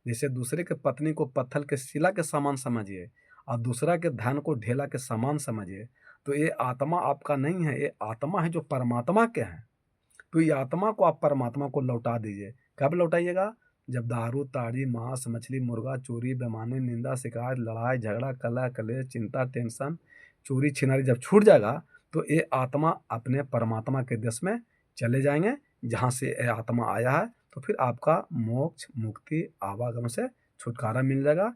जैसे दूसरे के पत्नी को पत्थर के शिला के समान समझिए, और दूसरा के धन को ढेला के समान समझिए, तो ये आत्मा आपका नहीं है, ये आत्मा है जो परमात्मा के हैं। तो ये आत्मा को आप परमात्मा को लौटा दीजिए। कब लौटाइएगा? जब दारू ताड़ी मांस मछली मुर्गा चोरी बेईमानी निंदा शिकायत लड़ाई झगड़ा कलह कलेश चिंता टेंशन चोरी छिनारी जब छूट जाएगा, तो ये आत्मा अपने परमात्मा के देश में चले जाएंगे, जहाँ से ये आत्मा आया है। तो फिर आपका मोक्ष मुक्ति आवागम से छुटकारा मिल जाएगा,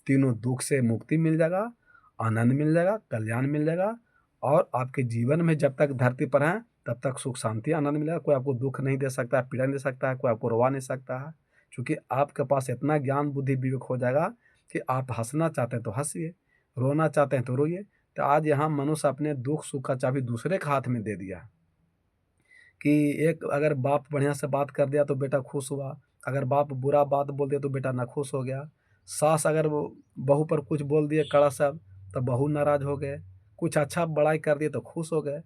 तीनों दुख से मुक्ति मिल जाएगा, आनंद मिल जाएगा, कल्याण मिल जाएगा। और आपके जीवन में जब तक धरती पर हैं, तब तक सुख शांति आनंद मिलेगा। कोई आपको दुख नहीं दे सकता है, पीड़ा नहीं दे सकता है, कोई आपको रोवा नहीं सकता है। क्योंकि आपके पास इतना ज्ञान बुद्धि विवेक हो जाएगा कि आप हंसना चाहते हैं तो हंसिए, रोना चाहते हैं तो रोइए। तो आज यहाँ मनुष्य अपने दुख सुख का चाबी दूसरे के हाथ में दे दिया, कि एक अगर बाप बढ़िया से बात कर दिया तो बेटा खुश हुआ, अगर बाप बुरा बात बोल दिया तो बेटा नाखुश हो गया। सास अगर वो बहू पर कुछ बोल दिए कड़ा शब्द, तो बहू नाराज हो गए। कुछ अच्छा बड़ाई कर दिए तो खुश हो गए।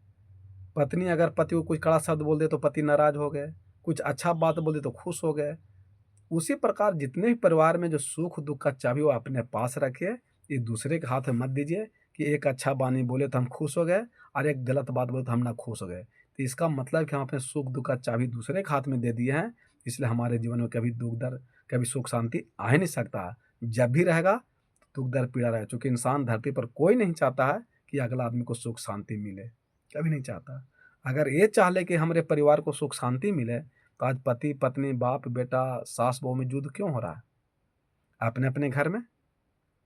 पत्नी अगर पति को कुछ कड़ा शब्द बोल दिए तो पति नाराज हो गए। कुछ अच्छा बात बोल दी तो खुश हो गए। उसी प्रकार जितने भी परिवार में जो सुख दुख का चाबी वो अपने पास रखिए, ये दूसरे के हाथ में मत दीजिए कि एक अच्छा बानी बोले तो हम खुश हो गए, और एक गलत बात बोले तो हम ना खुश हो गए। तो इसका मतलब कि हम अपने सुख दुख का चाबी दूसरे के हाथ में दे दिए हैं। इसलिए हमारे जीवन में कभी दुख दर्द, कभी सुख शांति आ ही नहीं सकता। जब भी रहेगा तो दुख दर्द पीड़ा रहेगा, क्योंकि इंसान धरती पर कोई नहीं चाहता है कि अगला आदमी को सुख शांति मिले, कभी नहीं चाहता। अगर ये चाह ले कि हमारे परिवार को सुख शांति मिले, तो आज पति पत्नी बाप बेटा सास बहू में युद्ध क्यों हो रहा है अपने अपने घर में?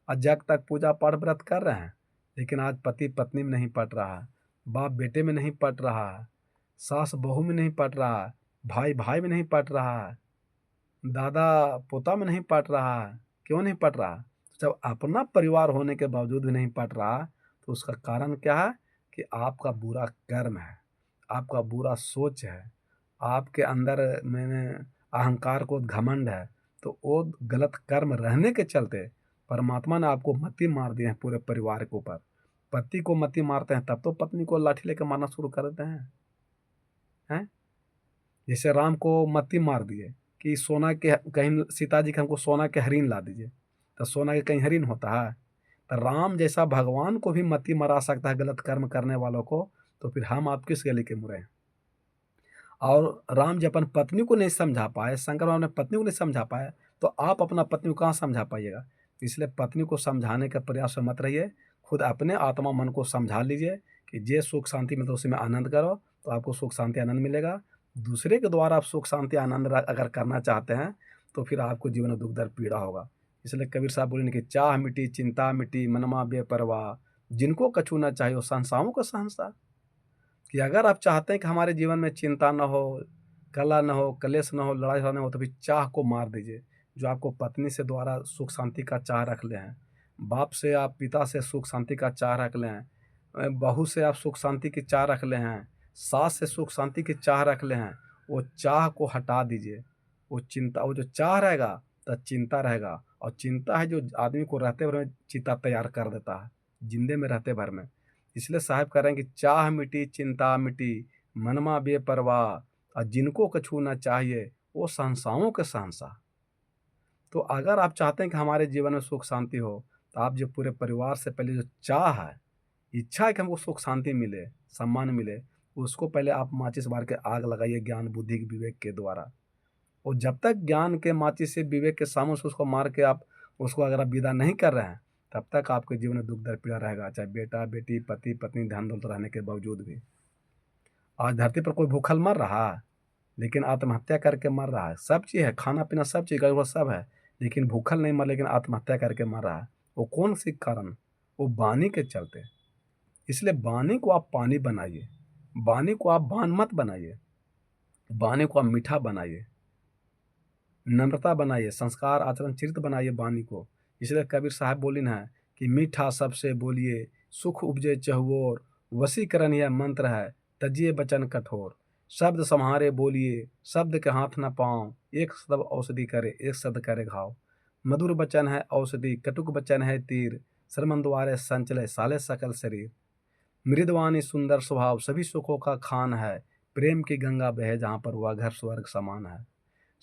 और जग तक पूजा पाठ व्रत कर रहे हैं, लेकिन आज पति पत्नी में नहीं पट रहा है, बाप बेटे में नहीं पट रहा है, सास बहू में नहीं पट रहा है, भाई भाई में नहीं पट रहा है, दादा पोता में नहीं पट रहा है। क्यों नहीं पट रहा? जब अपना परिवार होने के बावजूद भी नहीं पट रहा, तो उसका कारण क्या है कि आपका बुरा कर्म है, आपका बुरा सोच है, आपके अंदर मैंने अहंकार को घमंड है। तो वो गलत कर्म रहने के चलते परमात्मा ने आपको मत्ती मार दिए हैं पूरे परिवार के ऊपर। पति को मत्ती मारते हैं तब तो पत्नी को लाठी लेकर मारना शुरू कर देते हैं। जैसे राम को मत्ती मार दिए कि सोना के कहीं सीता जी के हमको सोना के हरिन ला दीजिए, तो सोना के कहीं हरिन होता है? तो राम जैसा भगवान को भी मत्ती मरा सकता है गलत कर्म करने वालों को, तो फिर हम आप किस गली के मुरे हैं? और राम जी अपन पत्नी को नहीं समझा पाए, शंकर भगवान ने पत्नी को नहीं समझा पाए, तो आप अपना पत्नी को कहाँ समझा पाइएगा? इसलिए पत्नी को समझाने का प्रयास में मत रहिए, खुद अपने आत्मा मन को समझा लीजिए कि जे सुख शांति में तो उसी में आनंद करो, तो आपको सुख शांति आनंद मिलेगा। दूसरे के द्वारा आप सुख शांति आनंद अगर करना चाहते हैं, तो फिर आपको जीवन में दुख दर्द पीड़ा होगा। इसलिए कबीर साहब बोले कि चाह मिटी चिंता मिटी मनमा बेपरवाह, जिनको कछु न चाहिए संसारों का शहंशाह। कि अगर आप चाहते हैं कि हमारे जीवन में चिंता न हो, कलह न हो, कलेश न हो, लड़ाई झगड़ा न हो, तो फिर चाह को मार दीजिए। जो आपको पत्नी से द्वारा सुख शांति का चाह रख ले हैं, बाप से आप पिता से सुख शांति का चाह रख ले हैं, बहू से आप सुख शांति की चाह रख ले हैं, सास से सुख शांति की चाह रख ले हैं, वो चाह को हटा दीजिए। वो जो चाह रहेगा तो चिंता रहेगा, और चिंता है जो आदमी को रहते भर में चिता तैयार कर देता है, जिंदे में रहते भर में। इसलिए साहब कह रहे हैं कि चाह मिटी चिंता मिटी मनमा बेपरवाह, और जिनको कछु न चाहिए वो शहंशाहों के शहंशाह। तो अगर आप चाहते हैं कि हमारे जीवन में सुख शांति हो, तो आप जो पूरे परिवार से पहले जो चाह है, इच्छा है कि हमको सुख शांति मिले, सम्मान मिले, उसको पहले आप माचिस मार के आग लगाइए ज्ञान बुद्धि विवेक के द्वारा। और जब तक ज्ञान के माचिस से विवेक के सामने से उसको मार के आप उसको अगर आप विदा नहीं कर रहे हैं, तब तक आपके जीवन में दुख दर्द पीड़ा रहेगा, चाहे बेटा बेटी पति पत्नी धन दौलत रहने के बावजूद भी। आज धरती पर कोई भूखल मर रहा है, लेकिन आत्महत्या करके मर रहा है। सब चीज़ है, खाना पीना सब चीज़ वो सब है, लेकिन भूखल नहीं मर, लेकिन आत्महत्या करके मर रहा है। वो कौन सी कारण? वो वाणी के चलते। इसलिए वाणी को आप पानी बनाइए, वाणी को आप बान मत बनाइए, वाणी को आप मीठा बनाइए, नम्रता बनाइए, संस्कार आचरण चरित्र बनाइए वाणी को। इसलिए कबीर साहब बोलिन है कि मीठा सबसे बोलिए सुख उपजे चहुओर, वशीकरण यह मंत्र है तजिए बचन कठोर। शब्द सम्हारे बोलिए शब्द के हाथ न पाँव, एक शब्द औषधि करे एक शब्द करे घाव। मधुर वचन है औषधि कटुक वचन है तीर, श्रमण द्वारे संचले साले सकल शरीर। मृदवानी सुंदर स्वभाव सभी सुखों का खान है, प्रेम की गंगा बहे जहाँ पर वह घर स्वर्ग समान है।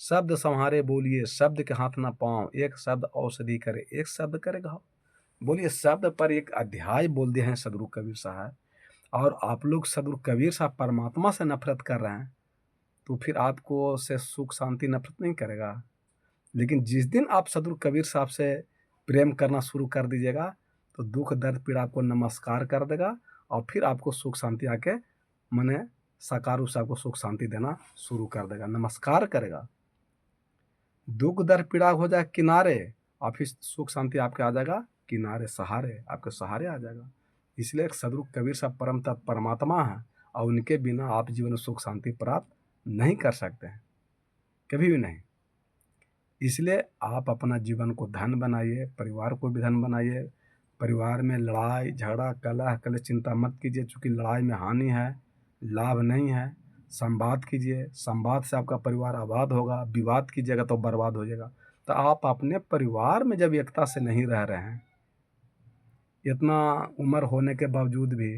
शब्द संहारे बोलिए शब्द के हाथ ना पाँव, एक शब्द औषधि करे एक शब्द करे घाव। बोलिए शब्द पर एक अध्याय बोल दिए हैं सदगुरु कबीर साहब। और आप लोग सदगुरु कबीर साहब परमात्मा से नफरत कर रहे हैं, तो फिर आपको से सुख शांति नफरत नहीं करेगा। लेकिन जिस दिन आप सदगुरु कबीर साहब से प्रेम करना शुरू कर दीजिएगा, तो दुख दर्द पीड़ा आपको नमस्कार कर देगा, और फिर आपको सुख शांति आके मने साकार रूप से आपको सुख शांति देना शुरू कर देगा, नमस्कार करेगा। दुख दर्द पीड़ा हो जाए किनारे, और फिर सुख शांति आपके आ जाएगा किनारे, सहारे आपके सहारे आ जाएगा। इसलिए सदगुरु कबीर साहब परम तत्व परमात्मा है, और उनके बिना आप जीवन में सुख शांति प्राप्त नहीं कर सकते हैं, कभी भी नहीं। इसलिए आप अपना जीवन को धन बनाइए, परिवार को भी धन बनाइए। परिवार में लड़ाई झगड़ा कलह कलेश चिंता मत कीजिए, चूँकि लड़ाई में हानि है, लाभ नहीं है। संवाद कीजिए, संवाद से आपका परिवार आबाद होगा, विवाद कीजिएगा तो बर्बाद हो जाएगा। तो आप अपने परिवार में जब एकता से नहीं रह रहे हैं, इतना उम्र होने के बावजूद भी